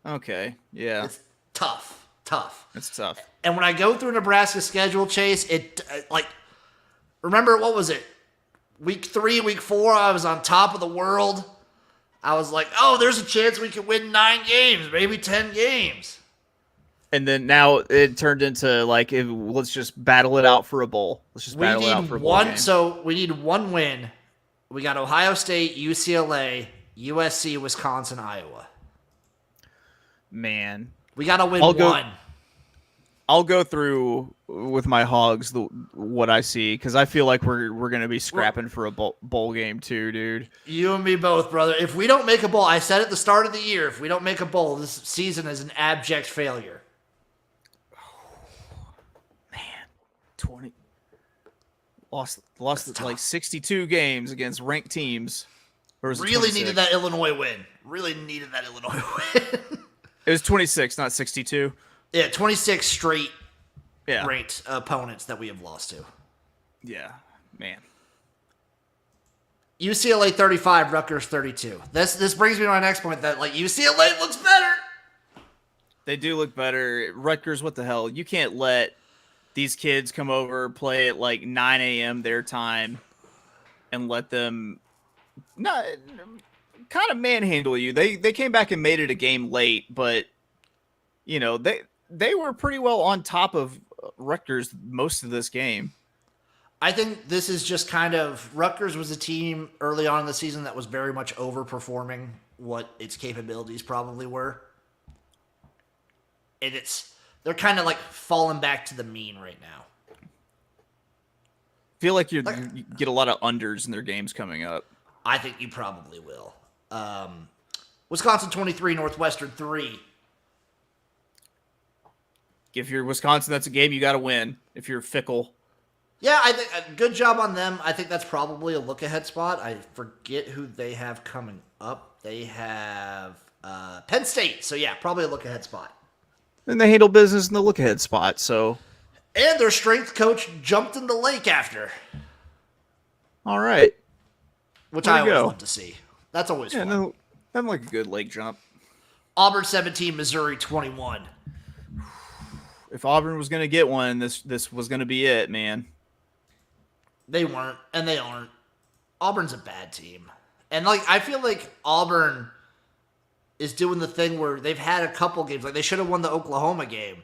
Okay, yeah. It's tough. It's tough. And when I go through Nebraska's schedule, Chase, remember, what was it? Week 3, week 4, I was on top of the world. I was like, oh, there's a chance we could win 9 games, maybe 10 games. And then now it turned into let's just battle it out for a bowl. Let's just battle it out for a bowl game. So we need one win. We got Ohio State, UCLA, USC, Wisconsin, Iowa. Man. We got to win one. I'll go through with my hogs what I see because I feel like we're going to be scrapping for a bowl game too, dude. You and me both, brother. If we don't make a bowl, I said at the start of the year, if we don't make a bowl, this season is an abject failure. Man, 20 lost 62 games against ranked teams. Really needed that Illinois win. It was 26, not 62. Yeah, 26 straight ranked opponents that we have lost to. Yeah, man. UCLA 35, Rutgers 32. This brings me to my next point that UCLA looks better. They do look better. Rutgers, what the hell? You can't let these kids come over, play at 9 a.m. their time, and let them not kind of manhandle you. They came back and made it a game late, but they were pretty well on top of Rutgers most of this game. I think this is just kind of Rutgers was a team early on in the season that was very much overperforming what its capabilities probably were. And they're kind of falling back to the mean right now. Feel like you get a lot of unders in their games coming up. I think you probably will. Wisconsin 23, Northwestern 3. If you're Wisconsin, that's a game you got to win. If you're fickle. Yeah, I think good job on them. I think that's probably a look-ahead spot. I forget who they have coming up. They have Penn State. So, yeah, probably a look-ahead spot. And they handle business in the look-ahead spot, so. And their strength coach jumped in the lake after. All right. Which I always love to see. That's always fun. No, I'm like a good lake jump. Auburn 17, Missouri 21. If Auburn was going to get one, this was going to be it, man. They weren't, and they aren't. Auburn's a bad team. And I feel like Auburn is doing the thing where they've had a couple games. They should have won the Oklahoma game.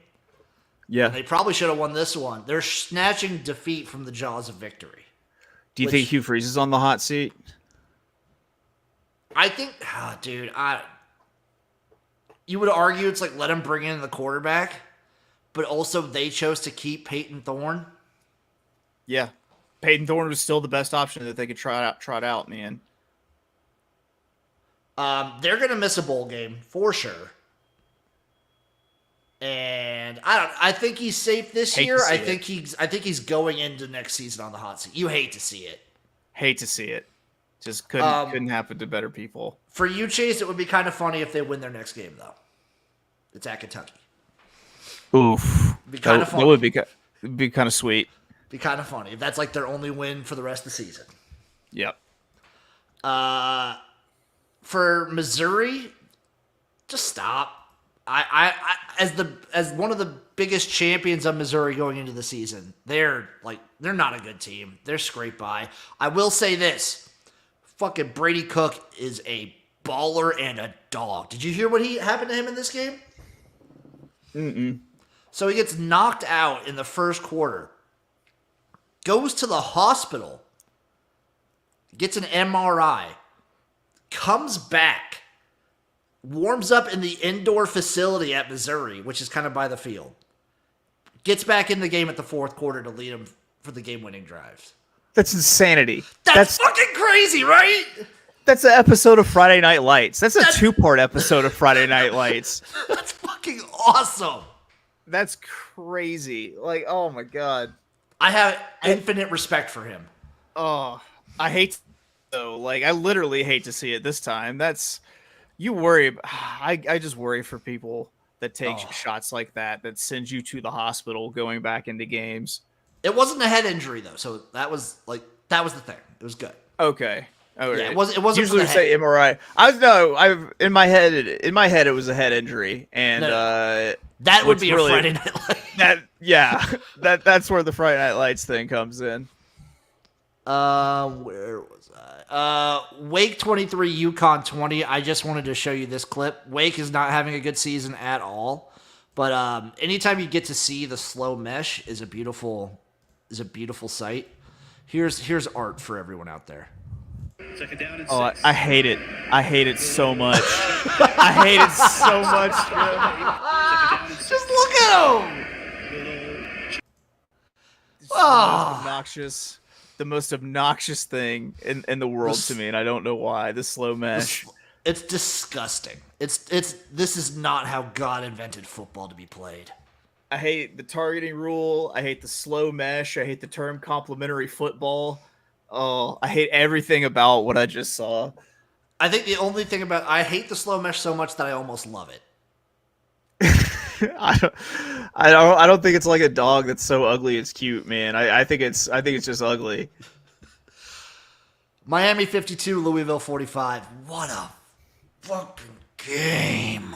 Yeah. They probably should have won this one. They're snatching defeat from the jaws of victory. Do you think Hugh Freeze is on the hot seat? I think, dude, you would argue it's like let him bring in the quarterback, but also they chose to keep Peyton Thorne. Yeah. Peyton Thorne was still the best option that they could trot out in the end. They're going to miss a bowl game for sure. And I think he's safe this year. I think he's going into next season on the hot seat. You hate to see it. Hate to see it. Just couldn't happen to better people. For you, Chase, it would be kind of funny if they win their next game, though. It's at Kentucky. Oof. It'd be kind of funny. That would be kind of sweet. Be kind of funny if that's like their only win for the rest of the season. Yep. For Missouri, just stop. As one of the biggest champions of Missouri going into the season, they're not a good team. They're scraped by. I will say this: fucking Brady Cook is a baller and a dog. Did you hear what happened to him in this game? Mm-mm. So he gets knocked out in the first quarter, goes to the hospital, gets an MRI, comes back, warms up in the indoor facility at Missouri, which is kind of by the field, gets back in the game at the fourth quarter to lead them for the game-winning drives. That's insanity. That's fucking crazy, right? That's an episode of Friday Night Lights. That's a two-part episode of Friday Night Lights. That's fucking awesome. That's crazy. Like, oh my God. I have infinite respect for him. Oh, I hate though. Like, I literally hate to see it this time. You worry. I just worry for people that take shots like that sends you to the hospital going back into games. It wasn't a head injury though, so that was the thing. It was good. Okay. Oh yeah, it wasn't. Usually we say MRI. In my head it was a head injury, and that would be really, a Friday Night Light. That's where the Friday Night Lights thing comes in. Where was I? Wake 23, UConn 20. I just wanted to show you this clip. Wake is not having a good season at all, but anytime you get to see the slow mesh is a beautiful sight. Here's art for everyone out there. Oh, I hate it. I hate it so much. I hate it so much. Just look at him. Obnoxious. The most obnoxious thing in the world to me, and I don't know why. The slow mesh. It's disgusting. This is not how God invented football to be played. I hate the targeting rule. I hate the slow mesh. I hate the term complementary football. Oh, I hate everything about what I just saw. I think the only thing I hate the slow mesh so much that I almost love it. I don't think it's like a dog that's so ugly it's cute, man. I think it's just ugly. Miami 52, Louisville 45. What a fucking game.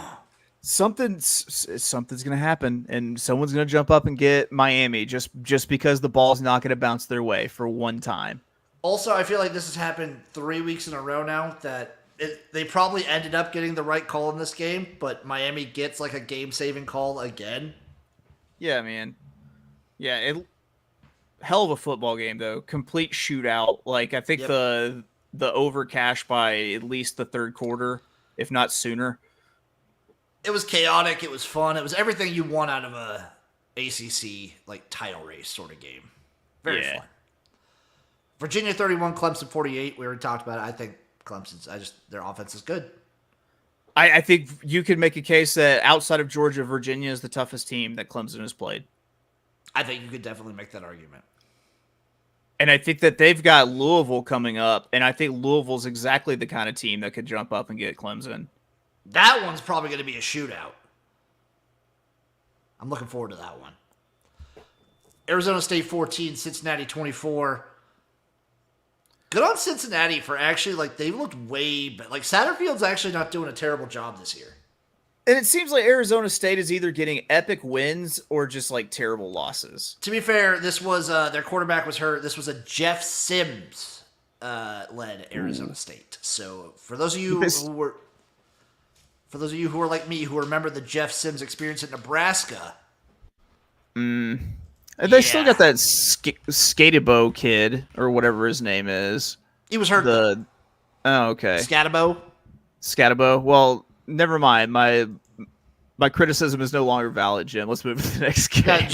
Something's gonna happen, and someone's gonna jump up and get Miami just because the ball's not gonna bounce their way for one time. Also, I feel like this has happened 3 weeks in a row now that they probably ended up getting the right call in this game, but Miami gets like a game-saving call again. Yeah, man. Yeah, hell of a football game though. Complete shootout. Like I think the over cash by at least the third quarter, if not sooner. It was chaotic. It was fun. It was everything you want out of a ACC like title race sort of game. Very fun. Virginia 31, Clemson 48. We already talked about it. I think Clemson's. Their offense is good. I think you could make a case that outside of Georgia, Virginia is the toughest team that Clemson has played. I think you could definitely make that argument. And I think that they've got Louisville coming up, and I think Louisville's exactly the kind of team that could jump up and get Clemson. That one's probably going to be a shootout. I'm looking forward to that one. Arizona State 14, Cincinnati 24. Good on Cincinnati for actually, they looked way better. Satterfield's actually not doing a terrible job this year. And it seems like Arizona State is either getting epic wins or just, terrible losses. To be fair, this was, their quarterback was hurt. This was a Jeff Sims led Arizona State. So, for those of you who are like me, who remember the Jeff Sims experience at Nebraska, They still got that Skatebo kid or whatever his name is. He was hurt. Oh, okay. Scatabo. Well, never mind. My criticism is no longer valid, Jim. Let's move to the next game.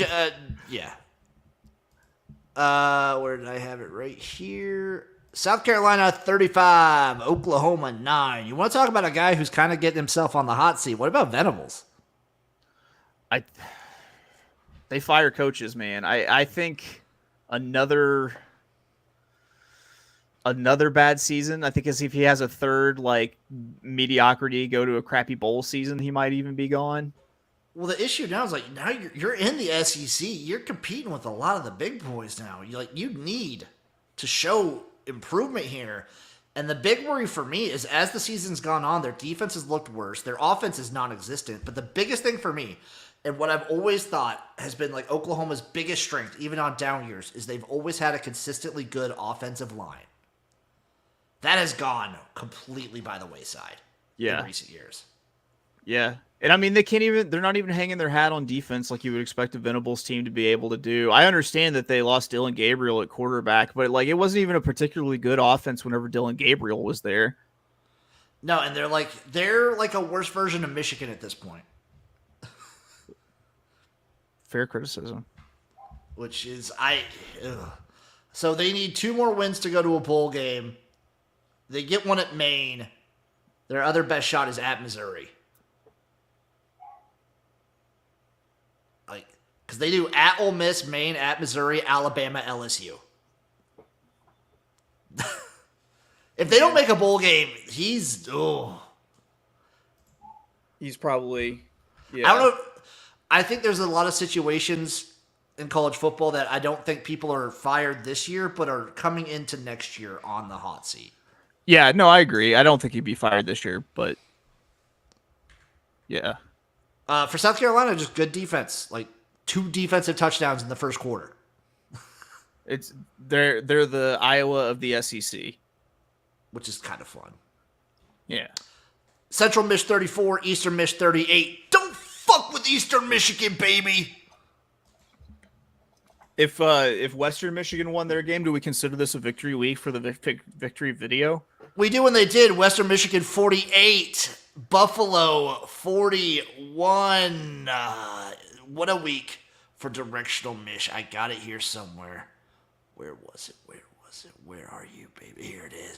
Yeah. Where did I have it? Right here. South Carolina 35, Oklahoma 9. You want to talk about a guy who's kind of getting himself on the hot seat? What about Venables? They fire coaches, man. I think another bad season. I think as if he has a third mediocrity, go to a crappy bowl season, he might even be gone. Well, the issue now is now you're in the SEC. You're competing with a lot of the big boys now. You need to show improvement here. And the big worry for me is as the season's gone on, their defense has looked worse. Their offense is non-existent. But the biggest thing for me, and what I've always thought has been Oklahoma's biggest strength, even on down years, is they've always had a consistently good offensive line. That has gone completely by the wayside in recent years. Yeah. And I mean, they're not even hanging their hat on defense like you would expect a Venables team to be able to do. I understand that they lost Dylan Gabriel at quarterback, but it wasn't even a particularly good offense whenever Dylan Gabriel was there. No, and they're like a worse version of Michigan at this point. Fair criticism. Which is, So they need 2 more wins to go to a bowl game. They get one at Maine. Their other best shot is at Missouri. Because they do at Ole Miss, Maine, at Missouri, Alabama, LSU. If they don't make a bowl game, he's probably... Yeah. I don't know. I think there's a lot of situations in college football that I don't think people are fired this year, but are coming into next year on the hot seat. Yeah, no, I agree. I don't think he'd be fired this year, but yeah. For South Carolina, just good defense. 2 defensive touchdowns in the first quarter. They're the Iowa of the SEC, which is kind of fun. Yeah. Central Mich 34, Eastern Mich 38. Don't fuck with Eastern Michigan, baby. If Western Michigan won their game, do we consider this a victory week for the victory video? We do when they did. Western Michigan 48, Buffalo 41. What a week for Directional Mich. I got it here somewhere. Where was it? Where are you, baby? Here it is.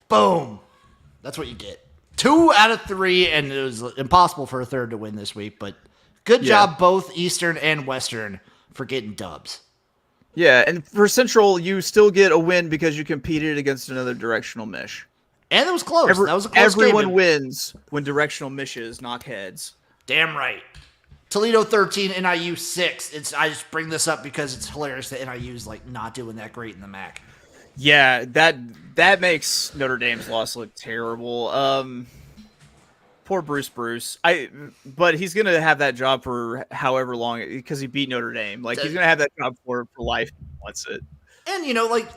Boom. That's what you get. 2 out of 3, and it was impossible for a third to win this week, but good job both Eastern and Western for getting dubs. Yeah, and for Central, you still get a win because you competed against another Directional Mich. And it was close. That was a close Everyone game. wins when Directional Mishes knock heads. Damn right. Toledo 13, NIU 6. I just bring this up because it's hilarious that NIU's not doing that great in the MAC. Yeah, that makes Notre Dame's loss look terrible. Poor Bruce. But he's gonna have that job for however long because he beat Notre Dame. He's gonna have that job for life if he wants it. And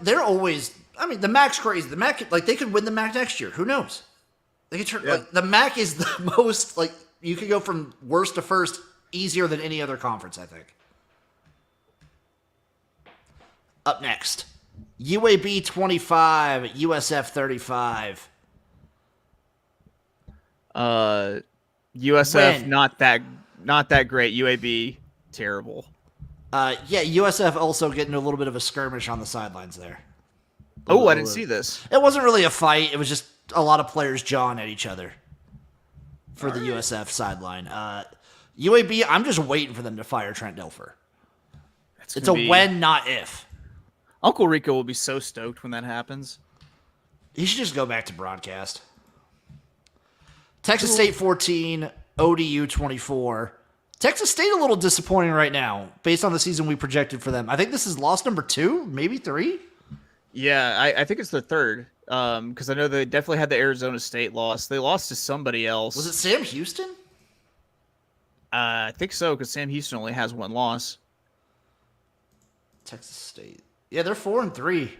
they're always. I mean, the MAC's crazy. The MAC, they could win the MAC next year. Who knows? They could turn. The MAC is the most you could go from worst to first easier than any other conference. I think. Up next. UAB 25, USF 35. USF Win. not that great. UAB terrible. USF also getting a little bit of a skirmish on the sidelines there. Oh, I didn't see this. It wasn't really a fight. It was just a lot of players jawing at each other for the USF sideline. UAB, I'm just waiting for them to fire Trent Dilfer. It's a when, not if. Uncle Rico will be so stoked when that happens. He should just go back to broadcast. Texas State 14, ODU 24. Texas State a little disappointing right now based on the season we projected for them. I think this is loss number 2, maybe 3. Yeah, I think it's the third. Because I know they definitely had the Arizona State loss. They lost to somebody else. Was it Sam Houston? I think so, because Sam Houston only has 1 loss. Texas State. Yeah, they're 4-3.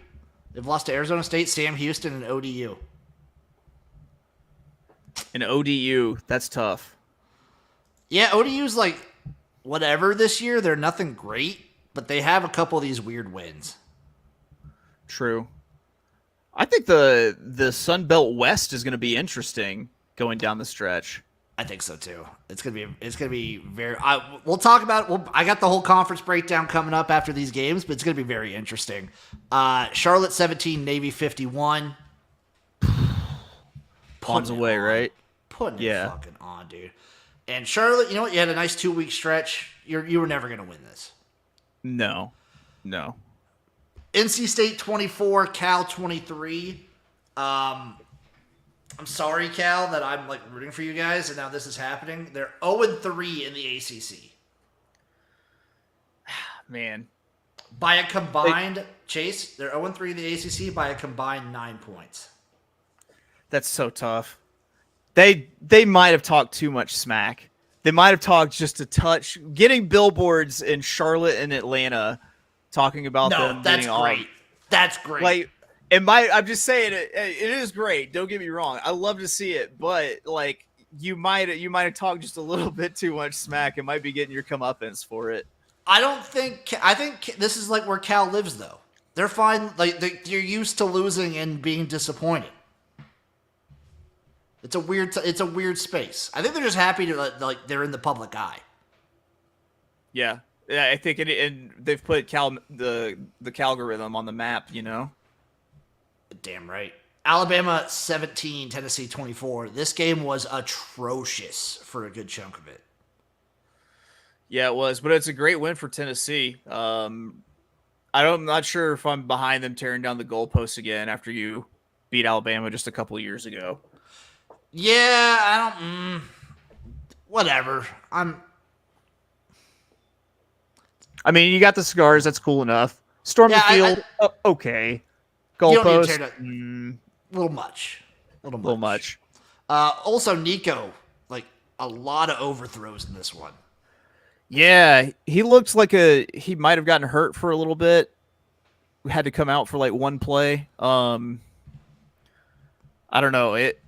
They've lost to Arizona State, Sam Houston, and ODU. And ODU, that's tough. Yeah, ODU's like whatever this year. They're nothing great, but they have a couple of these weird wins. True. I think the Sun Belt West is going to be interesting going down the stretch. I think so too. It's gonna be very. We'll talk about it. I got the whole conference breakdown coming up after these games, but it's gonna be very interesting. Charlotte 17, Navy 51. Pawns away, right? Putting it fucking on, dude. And Charlotte, you know what? You had a nice 2-week stretch. You were never gonna win this. No. NC State 24, Cal 23. I'm sorry, Cal, that I'm like rooting for you guys, and now this is happening. They're 0-3 in the ACC. Man. By a combined, Chase, they're 0-3 in the ACC by a combined 9 points. That's so tough. They might have talked too much smack. They might have talked just a touch. Getting billboards in Charlotte and Atlanta talking about them. That's great. That's great. Like, I'm just saying it is great. Don't get me wrong. I love to see it, but like you might have talked just a little bit too much smack. It might be getting your comeuppance for it. I think this is like where Cal lives though. They're fine. Like they're used to losing and being disappointed. It's a weird space. I think they're just happy to like they're in the public eye. Yeah, I think and they've put the Calgorithm on the map. You know. Damn right. Alabama 17, Tennessee 24. This game was atrocious for a good chunk of it. Yeah, it was, but it's a great win for Tennessee. I'm not sure if I'm behind them tearing down the goalposts again after you beat Alabama just a couple of years ago. Yeah, I don't. Whatever. I mean, you got the cigars. That's cool enough. Storm the field. Okay. Goalpost. A little much. Also, Nico, like a lot of overthrows in this one. Yeah, he looked like he might have gotten hurt for a little bit. We had to come out for like one play. I don't know. It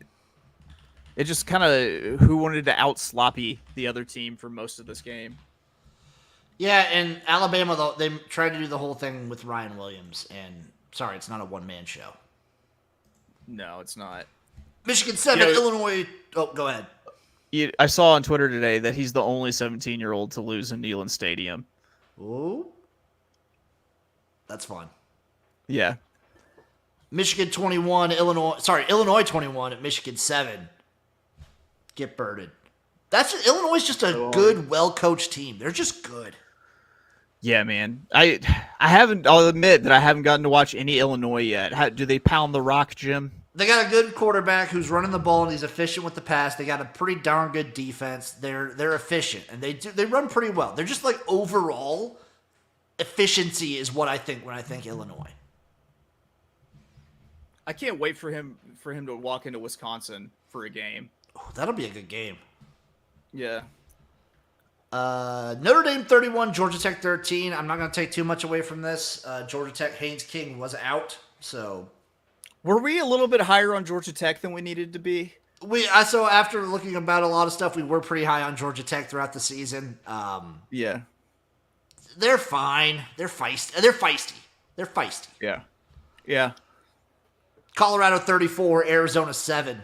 just kind of who wanted to out sloppy the other team for most of this game. Yeah, and Alabama though they tried to do the whole thing with Ryan Williams, and sorry, it's not a one-man show. No, it's not. Michigan 7, Illinois. Oh, go ahead. I saw on Twitter today that he's the only 17-year-old to lose in Neyland Stadium. Ooh. That's fun. Yeah. Michigan 21, Illinois 21 at Michigan 7. Get birded. Illinois is just a good, well-coached team. They're just good. Yeah, man. I'll admit that I haven't gotten to watch any Illinois yet. Do they pound the rock, Jim? They got a good quarterback who's running the ball and he's efficient with the pass. They got a pretty darn good defense. They're efficient and they run pretty well. They're just like overall efficiency is what I think when I think Illinois. I can't wait for him to walk into Wisconsin for a game. Oh, that'll be a good game. Yeah. Notre Dame 31, Georgia Tech 13. I'm not going to take too much away from this. Georgia Tech, Haynes King was out, so. Were we a little bit higher on Georgia Tech than we needed to be? So after looking about a lot of stuff, we were pretty high on Georgia Tech throughout the season. Yeah. They're fine. They're feisty. Yeah. Yeah. Colorado 34, Arizona 7.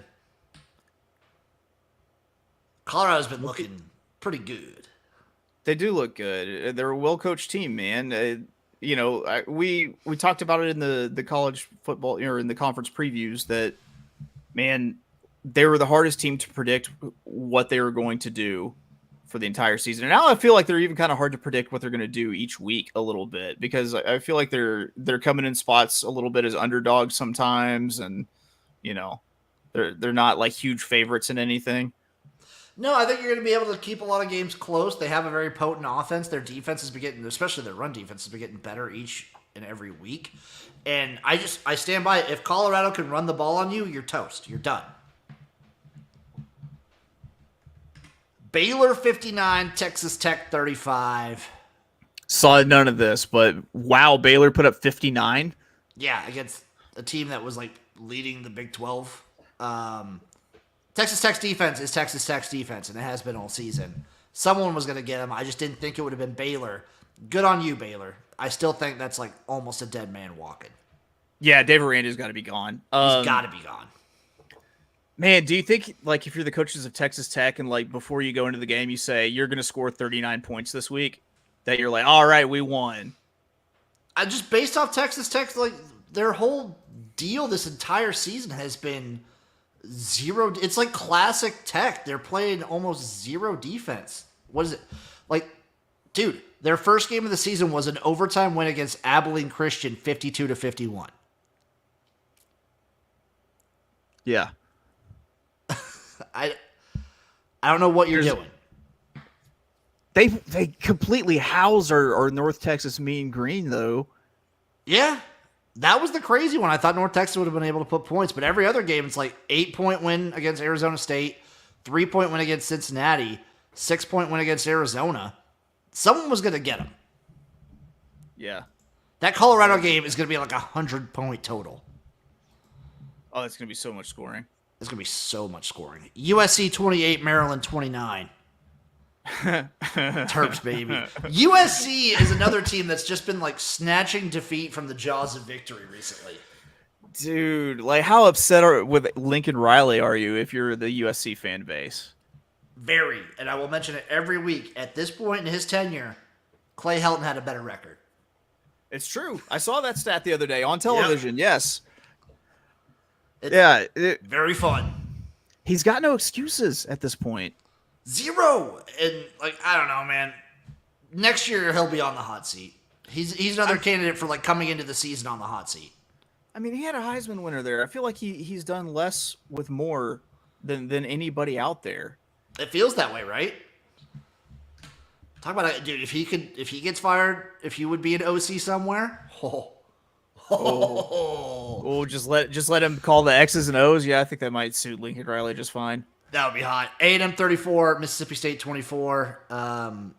Colorado's been looking pretty good. They do look good. They're a well-coached team, man. We talked about it in the college football or in the conference previews that, man, they were the hardest team to predict what they were going to do for the entire season. And now I feel like they're even kind of hard to predict what they're going to do each week a little bit because I feel like they're coming in spots a little bit as underdogs sometimes, and they're not like huge favorites in anything. No, I think you're going to be able to keep a lot of games close. They have a very potent offense. Their defense has been getting, especially their run defense, has been getting better each and every week. And I stand by it. If Colorado can run the ball on you, you're toast. You're done. Baylor 59, Texas Tech 35. Saw none of this, but wow, Baylor put up 59. Yeah, against a team that was like leading the Big 12. Texas Tech's defense is Texas Tech's defense, and it has been all season. Someone was going to get him. I just didn't think it would have been Baylor. Good on you, Baylor. I still think that's like almost a dead man walking. Yeah, Dave Aranda's got to be gone. He's got to be gone. Man, do you think, like, if you're the coaches of Texas Tech and, like, before you go into the game, you say you're going to score 39 points this week, that you're like, all right, we won? I just, based off Texas Tech, like, their whole deal this entire season has been zero. It's like classic Tech. They're playing almost zero defense. What is it? Like, dude, their first game of the season was an overtime win against Abilene Christian, 52-51. Yeah. I don't know what you're doing. They completely house our North Texas Mean Green, though. Yeah. That was the crazy one. I thought North Texas would have been able to put points, but every other game, it's like 8-point win against Arizona State, 3-point win against Cincinnati, 6-point win against Arizona. Someone was going to get them. Yeah. That Colorado game is going to be like 100-point total. Oh, that's going to be so much scoring. There's going to be so much scoring. USC 28, Maryland 29. Terps, baby. USC is another team that's just been like snatching defeat from the jaws of victory recently. Dude, like how upset with Lincoln Riley are you if you're the USC fan base? Very. And I will mention it every week. At this point in his tenure, Clay Helton had a better record. It's true. I saw that stat the other day on television. Yep. Yes. It's very fun. He's got no excuses at this point. Zero. And, like, I don't know, man. Next year, he'll be on the hot seat. He's another candidate for, like, coming into the season on the hot seat. I mean, he had a Heisman winner there. I feel like he's done less with more than anybody out there. It feels that way, right? Talk about it, dude. If he gets fired, if he would be an OC somewhere, just let him call the X's and O's. Yeah, I think that might suit Lincoln Riley just fine. That would be hot. A&M 34, Mississippi State 24.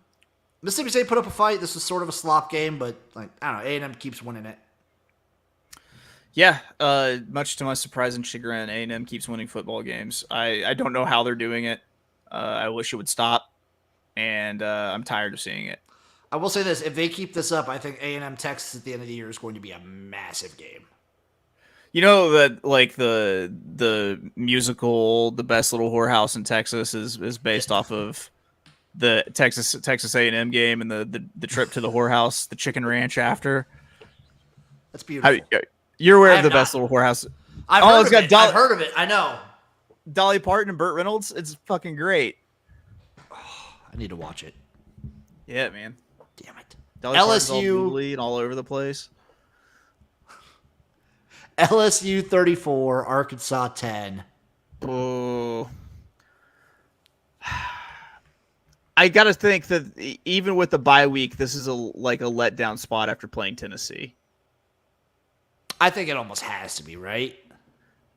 Mississippi State put up a fight. This was sort of a slop game, but like I don't know, A&M keeps winning it. Yeah, much to my surprise and chagrin, A&M keeps winning football games. I don't know how they're doing it. I wish it would stop, and I'm tired of seeing it. I will say this: if they keep this up, I think A&M Texas at the end of the year is going to be a massive game. You know that like the musical "The Best Little Whorehouse in Texas" is based off of the Texas A&M game and the trip to the whorehouse, the chicken ranch after. That's beautiful. You're aware of the Best Little Whorehouse? I've heard of it. I know. Dolly Parton and Burt Reynolds. It's fucking great. I need to watch it. Yeah, man. Damn it. Dolly LSU and all over the place. LSU 34, Arkansas 10. Oh. I got to think that even with the bye week, this is a letdown spot after playing Tennessee. I think it almost has to be, right?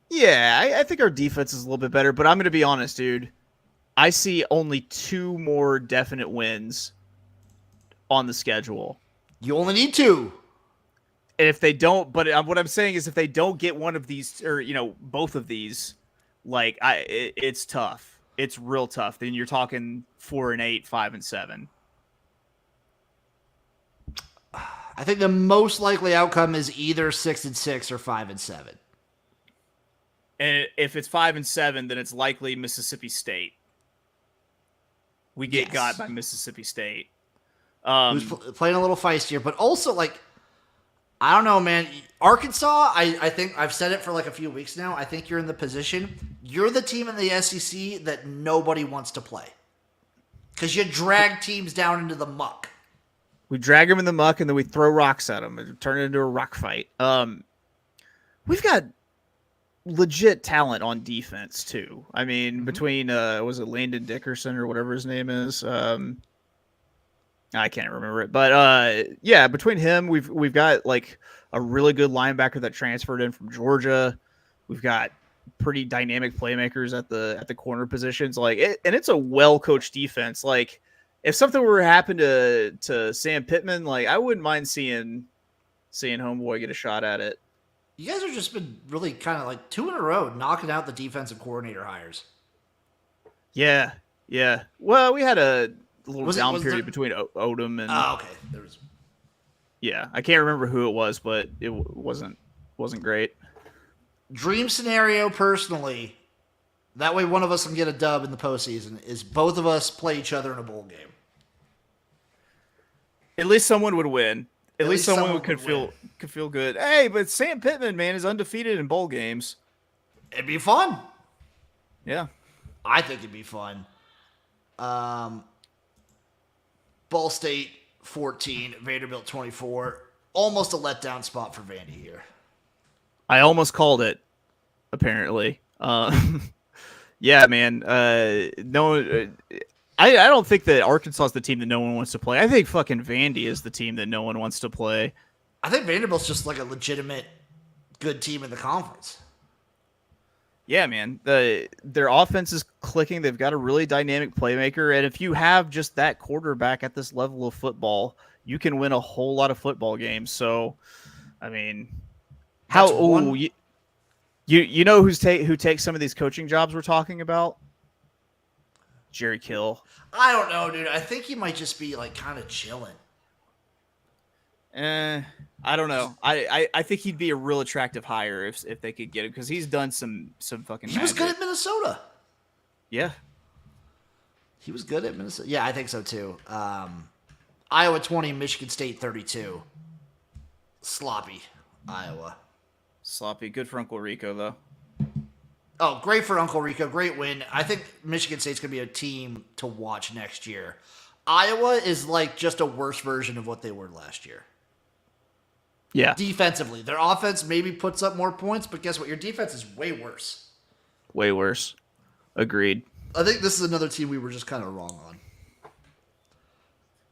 Yeah, I think our defense is a little bit better, but I'm going to be honest, dude. I see only 2 more definite wins on the schedule. You only need 2. And if they don't, but what I'm saying is if they don't get one of these, or, both of these, it's tough. It's real tough. Then you're talking 4-8, 5-7. I think the most likely outcome is either 6-6 or 5-7. And if it's 5-7, then it's likely Mississippi State. We get got by Mississippi State. Who's playing a little feistier, but also I don't know, man. Arkansas, I think I've said it for a few weeks now. I think you're in the position. You're the team in the SEC that nobody wants to play because you drag teams down into the muck. We drag them in the muck and then we throw rocks at them and turn it into a rock fight. legit talent on defense too. I mean, between was it Landon Dickerson or whatever his name is? I can't remember it, but yeah, between him, we've got like a really good linebacker that transferred in from Georgia. We've got pretty dynamic playmakers at the corner positions, and it's a well coached defense. Like, if something were to happen to Sam Pittman, like I wouldn't mind seeing homeboy get a shot at it. You guys have just been really kind of like 2 in a row knocking out the defensive coordinator hires. Yeah. Well, we had a little down period between Odom and. Oh, okay. There was. Yeah, I can't remember who it was, but it wasn't great. Dream scenario, personally, that way one of us can get a dub in the postseason, is both of us play each other in a bowl game. At least someone would win. At least someone could feel good. Hey, but Sam Pittman, man, is undefeated in bowl games. It'd be fun. Yeah. I think it'd be fun. Ball State 14, Vanderbilt 24. Almost a letdown spot for Vandy here. I almost called it, apparently. Yeah, man. No, I don't think that Arkansas is the team that no one wants to play. I think fucking Vandy is the team that no one wants to play. I think Vanderbilt's just like a legitimate good team in the conference. Yeah, man. Their offense is clicking. They've got a really dynamic playmaker. And if you have just that quarterback at this level of football, you can win a whole lot of football games. So, I mean, you know who takes some of these coaching jobs we're talking about? Jerry Kill. I don't know, dude. I think he might just be like kind of chilling. I don't know. I think he'd be a real attractive hire if they could get him, because he's done some fucking. He was good at Minnesota. Yeah, he was good at Minnesota. Yeah, I think so too. Iowa 20, Michigan State 32. Sloppy, Iowa. Sloppy. Good for Uncle Rico though. Oh, great for Uncle Rico. Great win. I think Michigan State's going to be a team to watch next year. Iowa is like just a worse version of what they were last year. Yeah. Defensively. Their offense maybe puts up more points, but guess what? Your defense is way worse. Way worse. Agreed. I think this is another team we were just kind of wrong on.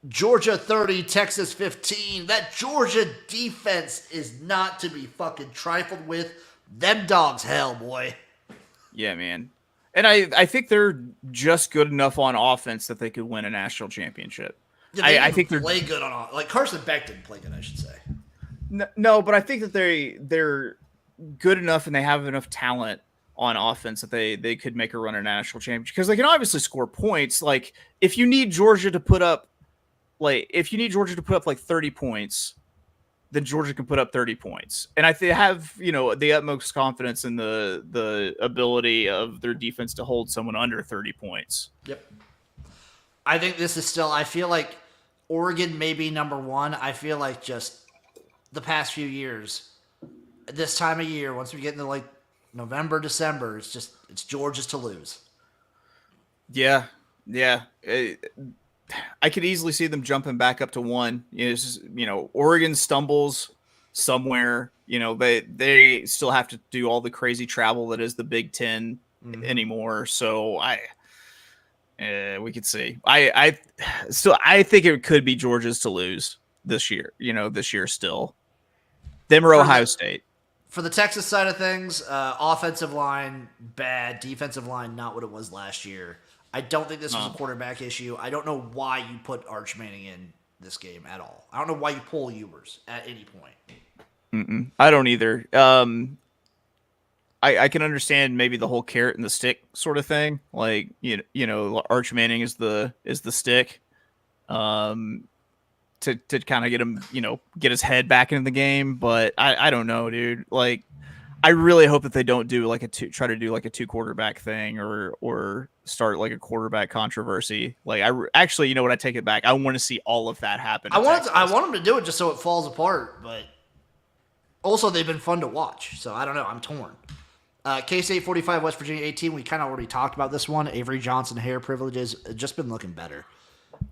Georgia 30, Texas 15. That Georgia defense is not to be fucking trifled with. Them dogs hell, boy. Yeah, man. And I think they're just good enough on offense that they could win a national championship. Yeah, I think they play good on offense. Like Carson Beck didn't play good, I should say. No, but I think that they're good enough and they have enough talent on offense that they could make a run at a national championship, because they can obviously score points. Like if you need Georgia to put up like 30 points, then Georgia can put up 30 points. And I have, the utmost confidence in the ability of their defense to hold someone under 30 points. Yep. I think this is still, I feel like Oregon may be number one. I feel like just the past few years, this time of year, once we get into like November, December, it's Georgia's to lose. Yeah. I could easily see them jumping back up to one. Oregon stumbles somewhere. They still have to do all the crazy travel that is the Big Ten anymore. So we could see. I think it could be Georgia's to lose this year. This year still. Them or Ohio State. For the Texas side of things, offensive line bad, defensive line not what it was last year. I don't think this was a quarterback issue. I don't know why you put Arch Manning in this game at all. I don't know why you pull Ewers at any point. I don't either. I can understand maybe the whole carrot and the stick sort of thing. Like Arch Manning is the stick, to kind of get him, get his head back into the game. But I don't know, dude. Like, I really hope that they don't do try to do like a 2 quarterback thing or start like a quarterback controversy. Like actually, you know what? I take it back. I want to see all of that happen. I want them to do it just so it falls apart. But also they've been fun to watch. So I don't know. I'm torn. K-State 45, West Virginia 18. We kind of already talked about this one. Avery Johnson hair privileges just been looking better.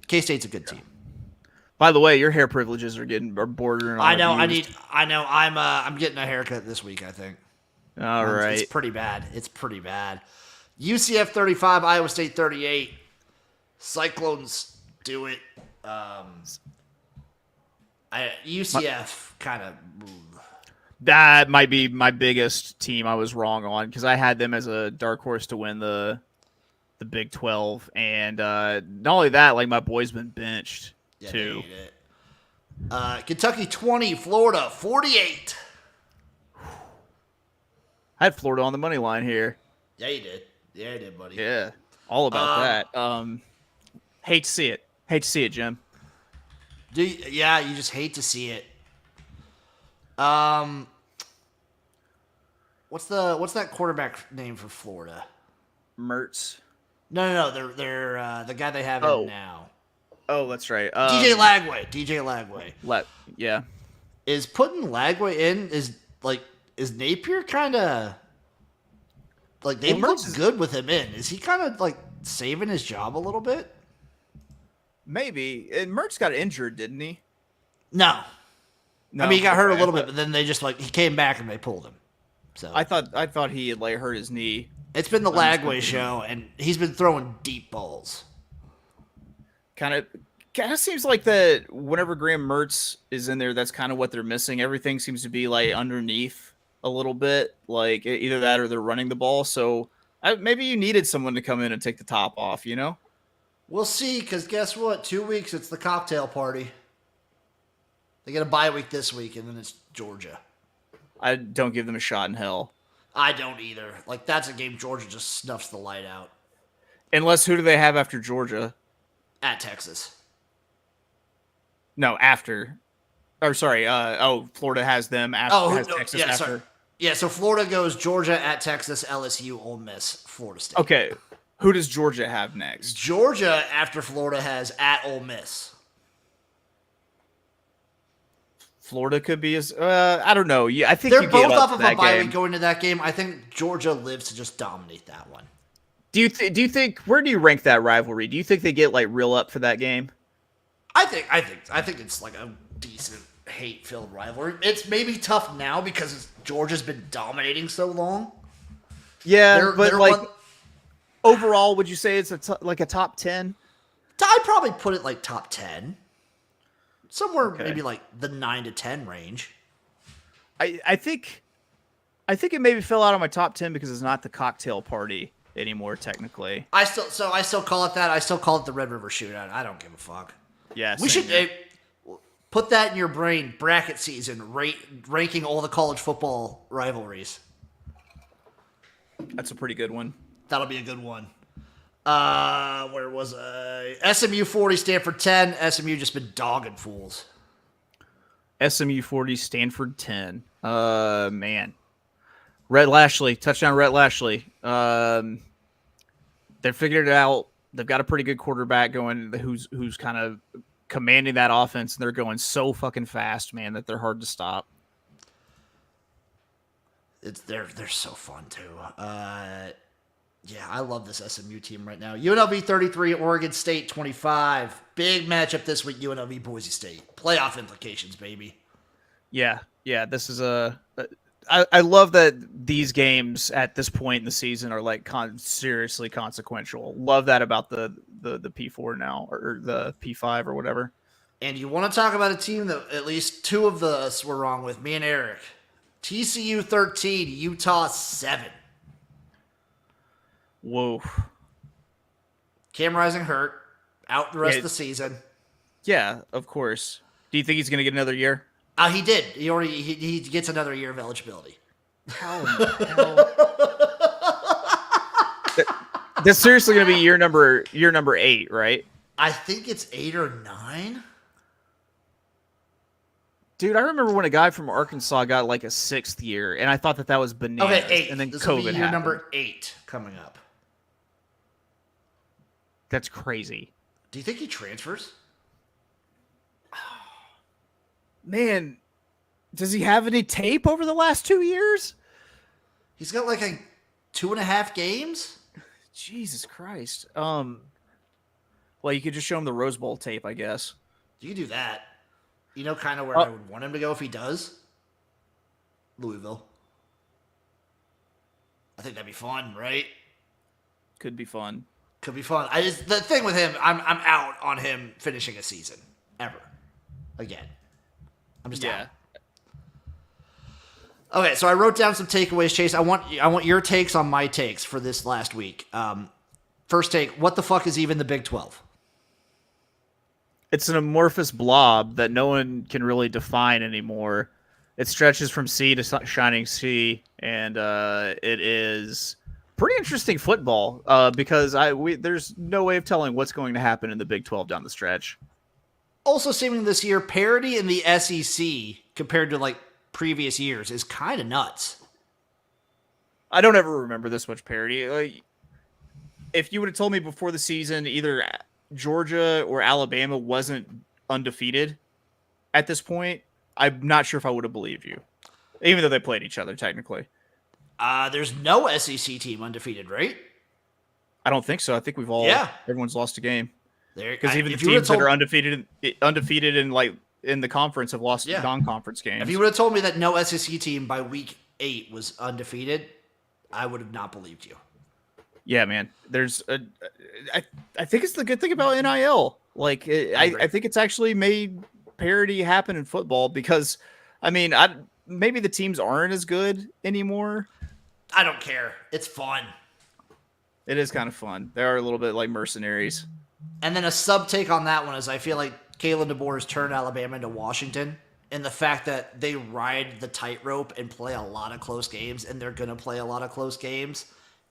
K-State's a good team. By the way, your hair privileges are bordering on. I know. I'm getting a haircut this week, I think. All right. It's pretty bad. It's pretty bad. UCF 35, Iowa State 38. Cyclones do it. UCF kind of. That might be my biggest team I was wrong on because I had them as a dark horse to win the Big 12, and not only that, like my boy's been benched too. Kentucky 20, Florida 48. I had Florida on the money line here. Yeah, you did. Yeah, you did, buddy. Yeah, all about that. Hate to see it. Hate to see it, Jim. Yeah, you just hate to see it. What's that quarterback name for Florida? Mertz. No. They're the guy they have in now. Oh, that's right. DJ Lagway. Yeah. Is putting Lagway in is Napier kind of like they look good with him in? Is he kind of like saving his job a little bit? Maybe. And Mertz got injured, didn't he? No. I mean, he got hurt a little bit, but then they just he came back and they pulled him. So I thought he had hurt his knee. It's been the Lagway show, and he's been throwing deep balls. Kind of seems like that whenever Graham Mertz is in there, that's kind of what they're missing. Everything seems to be underneath a little bit, like either that or they're running the ball. So maybe you needed someone to come in and take the top off, We'll see, because guess what? 2 weeks, it's the cocktail party. They get a bye week this week, and then it's Georgia. I don't give them a shot in hell. I don't either. That's a game Georgia just snuffs the light out. Unless, who do they have after Georgia? At Texas. No, after. Or sorry, Florida has them after. Texas yeah, after. Sorry. Yeah, so Florida goes Georgia at Texas, LSU, Ole Miss, Florida State. Okay, who does Georgia have next? Georgia, after Florida, has at Ole Miss. Florida could be I don't know. Yeah, I think they're both off of a bye week going into that game. I think Georgia lives to just dominate that one. Do you think where do you rank that rivalry? Do you think they get real up for that game? I think it's a decent hate-filled rivalry. It's maybe tough now because Georgia's been dominating so long. Yeah, overall, would you say it's a top 10? I'd probably put it top 10. Somewhere maybe the 9 to 10 range. I think it maybe fell out of my top 10 because it's not the cocktail party anymore, technically. I still call it that. I still call it the Red River Shootout. I don't give a fuck. Yeah, we should put that in your brain. Bracket season, ranking all the college football rivalries. That's a pretty good one. That'll be a good one. Where was I? SMU 40, Stanford 10. SMU just been dogging fools. SMU 40, Stanford 10. Man. Rhett Lashley, touchdown Rhett Lashley. They figured it out. They've got a pretty good quarterback going who's kind of commanding that offense, and they're going so fucking fast, man, that they're hard to stop. They're so fun too. Yeah, I love this SMU team right now. UNLV 33, Oregon State 25. Big matchup this week, UNLV Boise State. Playoff implications, baby. Yeah. This is I love that these games at this point in the season are seriously consequential. Love that about the P4 now, or the P5 or whatever. And you want to talk about a team that at least two of us were wrong with, me and Eric. TCU 13, Utah 7. Whoa. Cam Rising hurt. Out the rest of the season. Yeah, of course. Do you think he's going to get another year? He did. He gets another year of eligibility. How? That's seriously going to be year number 8, right? I think it's 8 or 9. Dude, I remember when a guy from Arkansas got a 6th year, and I thought that was bananas. Okay, 8. And then this COVID will be year happened. number 8 coming up. That's crazy. Do you think he transfers? Man, does he have any tape over the last 2 years? He's got 2.5 games. Jesus Christ. Well, you could just show him the Rose Bowl tape, I guess. You can do that. You know kind of where I would want him to go if he does? Louisville. I think that'd be fun, right? Could be fun. Could be fun. The thing with him, I'm out on him finishing a season ever again. I'm just out. Okay, so I wrote down some takeaways, Chase. I want your takes on my takes for this last week. First take: what the fuck is even the Big 12? It's an amorphous blob that no one can really define anymore. It stretches from sea to shining sea, and it is pretty interesting football because there's no way of telling what's going to happen in the Big 12 down the stretch. Also seeming this year, parity in the SEC compared to like previous years is kind of nuts. I don't ever remember this much parity. Like, if you would have told me before the season either Georgia or Alabama wasn't undefeated at this point, I'm not sure if I would have believed you, even though they played each other technically. There's no SEC team undefeated, right? I don't think so. I think everyone's lost a game. Because even the teams that are undefeated in the conference have lost non-conference games. If you would have told me that no SEC team by week 8 was undefeated, I would have not believed you. Yeah, man. I think it's the good thing about NIL. Like, I think it's actually made parity happen in football because, I mean, maybe the teams aren't as good anymore. I don't care. It's fun. It is kind of fun. They are a little bit like mercenaries. And then a sub take on that one is I feel like Kalen DeBoer has turned Alabama into Washington, and the fact that they ride the tightrope and play a lot of close games, and they're going to play a lot of close games.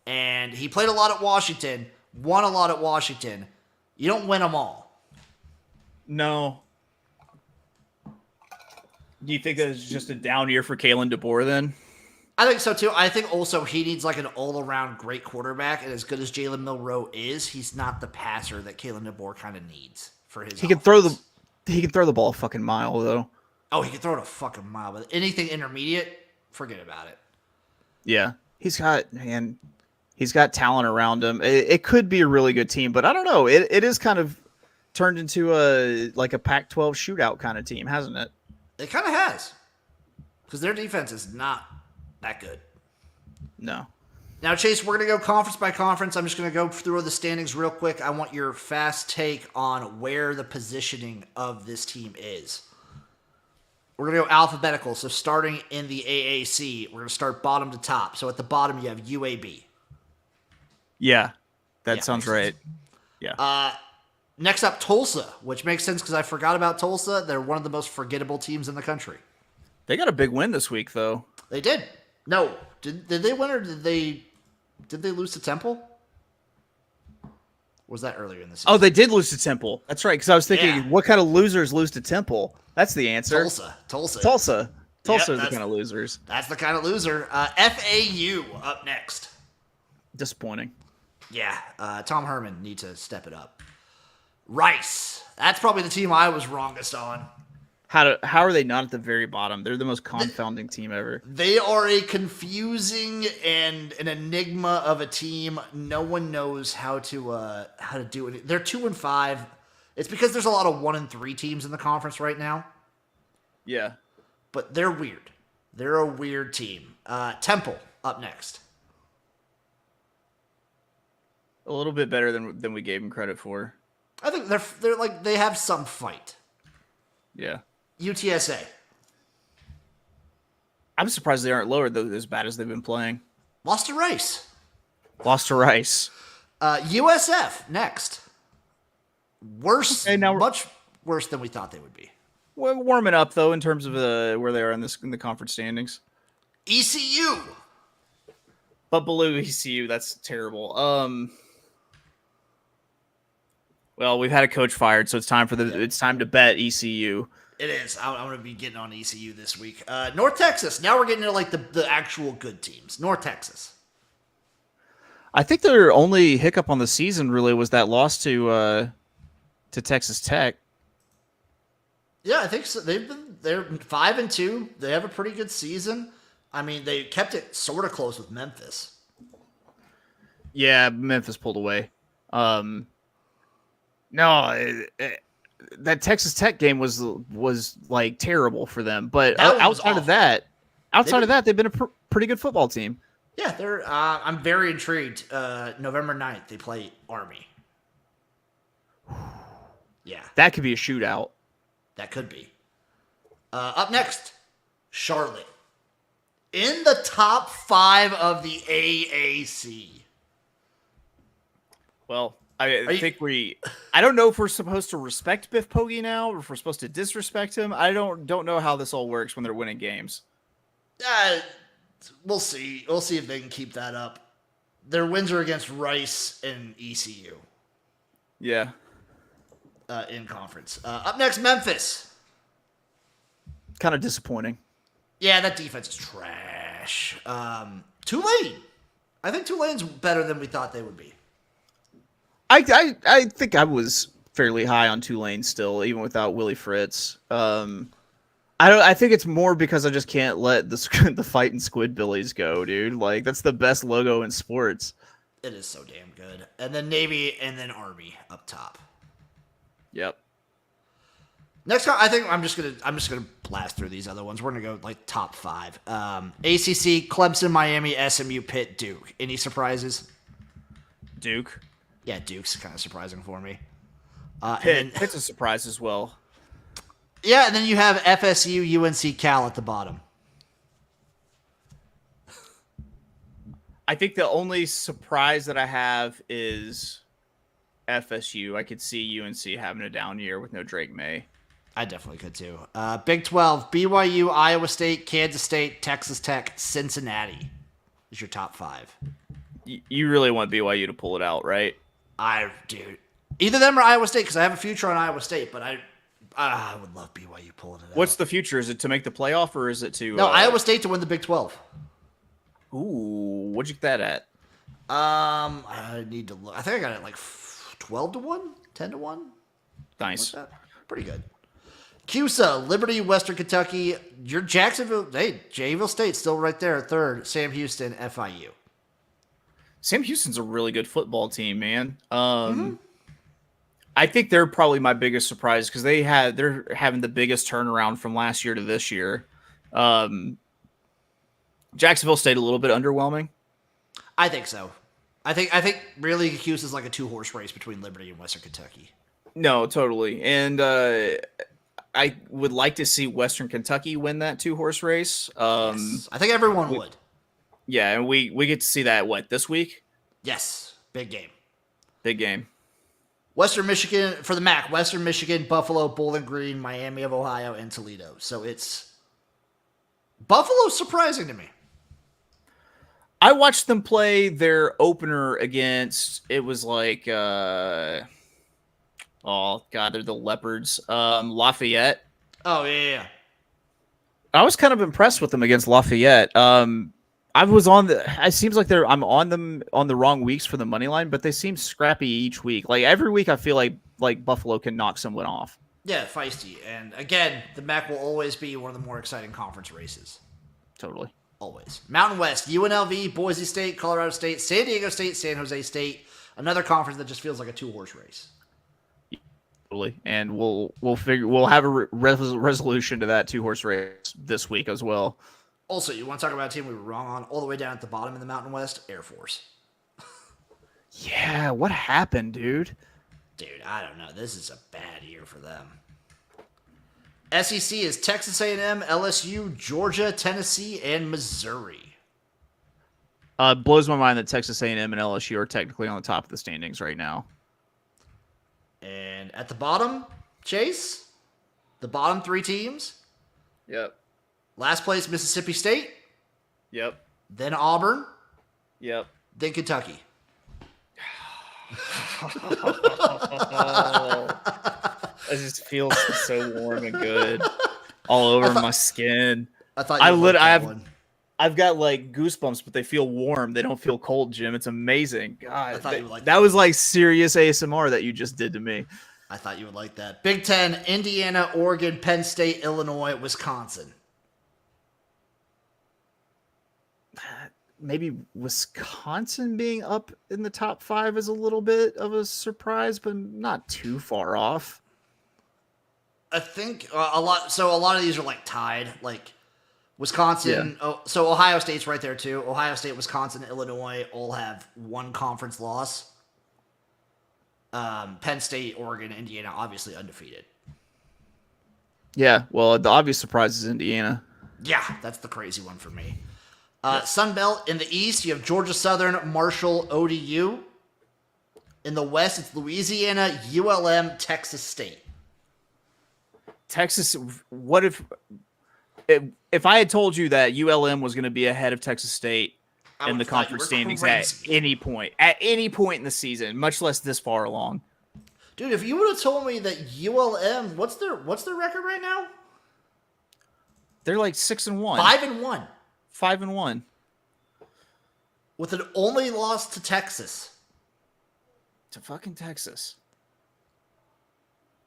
And he played a lot at Washington, won a lot at Washington. You don't win them all. No. Do you think that it's just a down year for Kalen DeBoer then? I think so too. I think also he needs like an all-around great quarterback, and as good as Jalen Milroe is, he's not the passer that Kalen DeBoer kind of needs for his. He can throw the ball a fucking mile though. Oh, he can throw it a fucking mile, but anything intermediate, forget about it. Yeah, he's got talent around him. It could be a really good team, but I don't know. It is kind of turned into a Pac-12 shootout kind of team, hasn't it? It kind of has, because their defense is not that good. No. Now, Chase, we're going to go conference by conference. I'm just going to go through the standings real quick. I want your fast take on where the positioning of this team is. We're going to go alphabetical. So starting in the AAC, we're going to start bottom to top. So at the bottom, you have UAB. Yeah, that sounds right. Yeah. Next up, Tulsa, which makes sense because I forgot about Tulsa. They're one of the most forgettable teams in the country. They got a big win this week, though. They did. No. Did they win or did they lose to Temple? Or was that earlier in the season? Oh, they did lose to Temple. That's right, because I was thinking, what kind of losers lose to Temple? That's the answer. Tulsa are the that's kind of losers. That's the kind of loser. FAU up next. Disappointing. Yeah, Tom Herman needs to step it up. Rice. That's probably the team I was wrongest on. How are they not at the very bottom? They're the most confounding team ever. They are a confusing and an enigma of a team. No one knows how to do it. They're 2-5. It's because there's a lot of 1-3 teams in the conference right now. Yeah, but they're weird. They're a weird team. Temple up next. A little bit better than we gave them credit for. I think they're like they have some fight. Yeah. UTSA. I'm surprised they aren't lower though, as bad as they've been playing. Lost to Rice. USF next. Worse. Okay, much worse than we thought they would be. We're warming up though in terms of where they are in the conference standings. ECU. But below ECU, that's terrible. Well, we've had a coach fired, so it's time to bet ECU. It is. I'm going to be getting on ECU this week. North Texas. Now we're getting to like the actual good teams. North Texas. I think their only hiccup on the season really was that loss to Texas Tech. Yeah, I think so. They're 5-2. They have a pretty good season. I mean, they kept it sort of close with Memphis. Yeah, Memphis pulled away. That Texas Tech game was like terrible for them. But outside of that, they've been a pretty good football team. Yeah, they're. I'm very intrigued. November 9th, they play Army. Yeah, That could be a shootout. that could be. Up next, Charlotte. In the top 5 of the AAC. Well, I think I don't know if we're supposed to respect Biff Poggi now, or if we're supposed to disrespect him. I don't know how this all works when they're winning games. We'll see. We'll see if they can keep that up. Their wins are against Rice and ECU. Yeah. In conference. Up next, Memphis. Kind of disappointing. Yeah, that defense is trash. Tulane. I think Tulane's better than we thought they would be. I think I was fairly high on Tulane still, even without Willie Fritz. I think it's more because I just can't let the fighting Squidbillies go, dude. Like, that's the best logo in sports. It is so damn good. And then Navy and then Army up top. Yep. Next, I think I'm just gonna blast through these other ones. We're gonna go like top 5. ACC: Clemson, Miami, SMU, Pitt, Duke. Any surprises? Duke. Yeah, Duke's kind of surprising for me. Pitt's a surprise as well. Yeah, and then you have FSU, UNC, Cal at the bottom. I think the only surprise that I have is FSU. I could see UNC having a down year with no Drake May. I definitely could too. Big 12, BYU, Iowa State, Kansas State, Texas Tech, Cincinnati is your top 5. You really want BYU to pull it out, right? Dude. Either them or Iowa State, because I have a future on Iowa State, but I would love BYU pulling it out. What's the future? Is it to make the playoff, or is it to... No, Iowa State to win the Big 12. Ooh, what'd you get that at? I need to look. I think I got it like 12 to 1, 10 to 1. Nice. Like pretty good. CUSA, Liberty, Western Kentucky. Your Jacksonville, Jacksonville State still right there at 3rd. Sam Houston, FIU. Sam Houston's a really good football team, man. I think they're probably my biggest surprise because they're having the biggest turnaround from last year to this year. Jacksonville State a little bit underwhelming. I think so. I think really CUSA's like a 2-horse race between Liberty and Western Kentucky. No, totally. And I would like to see Western Kentucky win that 2-horse race. Yes. I think everyone would. Yeah, and we get to see that, this week? Yes. Big game. Big game. Western Michigan, for the MAC, Western Michigan, Buffalo, Bowling Green, Miami of Ohio, and Toledo. So it's... Buffalo's surprising to me. I watched them play their opener against... It was like... oh, God, they're the Leopards. Lafayette. Oh, yeah. I was kind of impressed with them against Lafayette. I was on the. It seems like I'm on them on the wrong weeks for the money line, but they seem scrappy each week. Like every week, I feel like Buffalo can knock someone off. Yeah, feisty. And again, the MAC will always be one of the more exciting conference races. Totally. Always. Mountain West, UNLV, Boise State, Colorado State, San Diego State, San Jose State. Another conference that just feels like a 2-horse race. Totally. And we'll have a resolution to that 2-horse race this week as well. Also, you want to talk about a team we were wrong on all the way down at the bottom in the Mountain West? Air Force. Yeah, what happened, dude? Dude, I don't know. This is a bad year for them. SEC is Texas A&M, LSU, Georgia, Tennessee, and Missouri. Blows my mind that Texas A&M and LSU are technically on the top of the standings right now. And at the bottom, Chase, the bottom 3 teams. Yep. Last place, Mississippi State. Yep. Then Auburn. Yep. Then Kentucky. It just feels so warm and good all over my skin. I thought I've got like goosebumps, but they feel warm. They don't feel cold, Jim. It's amazing. God, that was like serious ASMR that you just did to me. I thought you would like that. Big Ten, Indiana, Oregon, Penn State, Illinois, Wisconsin. Maybe Wisconsin being up in the top 5 is a little bit of a surprise, but not too far off. I think a lot of these are like tied. Like Wisconsin. So Ohio State's right there too. Ohio State, Wisconsin, Illinois all have one conference loss. Penn State, Oregon, Indiana, obviously undefeated. Yeah, well, the obvious surprise is Indiana. Yeah, that's the crazy one for me. Sun Belt, in the East, you have Georgia Southern, Marshall, ODU. In the West, it's Louisiana, ULM, Texas State. Texas, what if I had told you that ULM was going to be ahead of Texas State in the conference standings at any point in the season, much less this far along? Dude, if you would have told me that ULM, what's their record right now? They're like 6-1. 5-1. 5-1. With an only loss to Texas. To fucking Texas.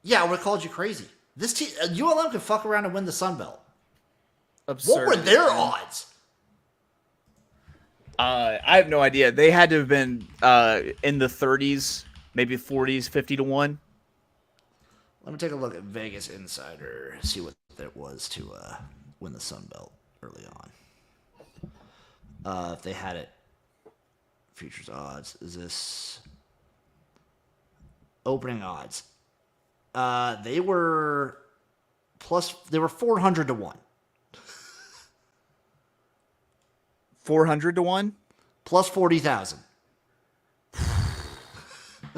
Yeah, I would have called you crazy. This team, ULM could fuck around and win the Sun Belt. Absurd. What were their odds? I have no idea. They had to have been in the 30s, maybe 40s, 50-1. Let me take a look at Vegas Insider, see what it was to win the Sun Belt early on. If they had it, futures odds. Is this opening odds? They were 400-1. 400-1? Plus 40,000.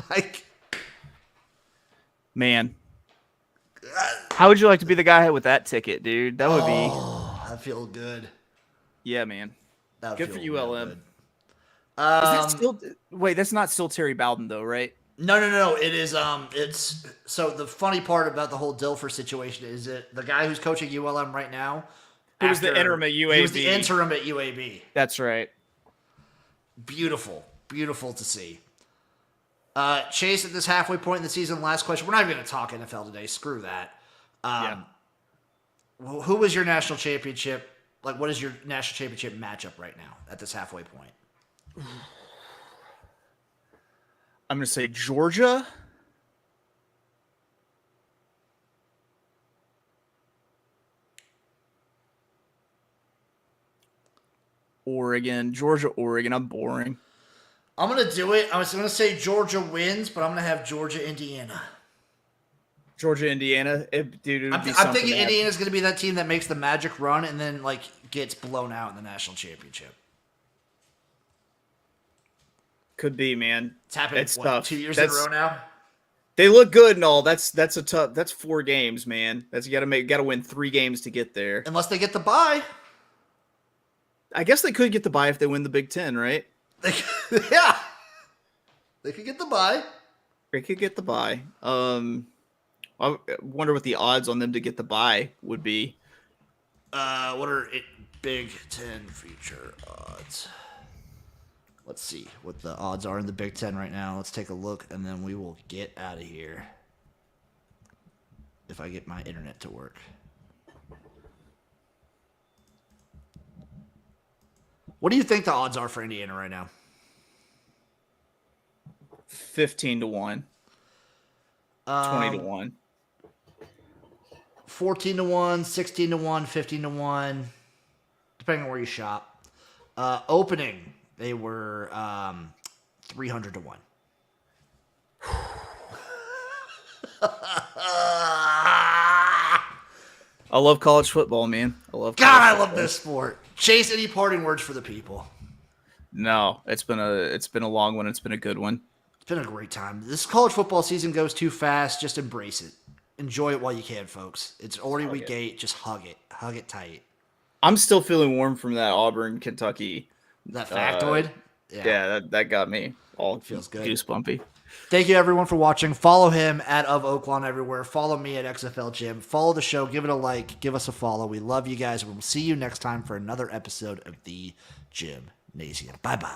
Like, man. How would you like to be the guy with that ticket, dude? That would be. Oh, that feels good. Yeah, man. Good for ULM. Is that still? Wait, that's not still Terry Bowden though, right? No. It is. It's so the funny part about the whole Dilfer situation is that the guy who's coaching ULM right now, he was the interim at UAB. He was the interim at UAB. That's right. Beautiful to see. Chase, at this halfway point in the season, last question. We're not even going to talk NFL today. Screw that. Who was your national championship? Like, what is your national championship matchup right now at this halfway point? I'm going to say Georgia. Oregon. Georgia, Oregon. I'm boring. I'm going to do it. I was going to say Georgia wins, but I'm going to have Georgia, Indiana. Georgia, Indiana? Dude, I'm thinking Indiana's going to be that team that makes the magic run and then, like, gets blown out in the national championship. Could be, man. It's happened, it's tough. 2 years in a row now? They look good and all. That's 4 games, man. You got to win 3 games to get there. Unless they get the bye. I guess they could get the bye if they win the Big Ten, right? Yeah. They could get the bye. They could get the bye. I wonder what the odds on them to get the bye would be. What are Big Ten future odds? Let's see what the odds are in the Big Ten right now. Let's take a look, and then we will get out of here. If I get my internet to work. What do you think the odds are for Indiana right now? 15-1. 20-1. 14-1, 16-1, 15-1, depending on where you shop. Opening, they were 300-1. I love college football, man. I love this sport. Chase, any parting words for the people? No, it's been a long one. It's been a good one. It's been a great time. This college football season goes too fast. Just embrace it. Enjoy it while you can, folks. It's already week 8. Just hug it. Hug it tight. I'm still feeling warm from that Auburn, Kentucky. That factoid? Yeah, that got me all feels good. Goosebumpy. Thank you, everyone, for watching. Follow him at Of Oaklawn everywhere. Follow me at XFL Jim. Follow the show. Give it a like. Give us a follow. We love you guys. We'll see you next time for another episode of the Jimnasium. Bye-bye.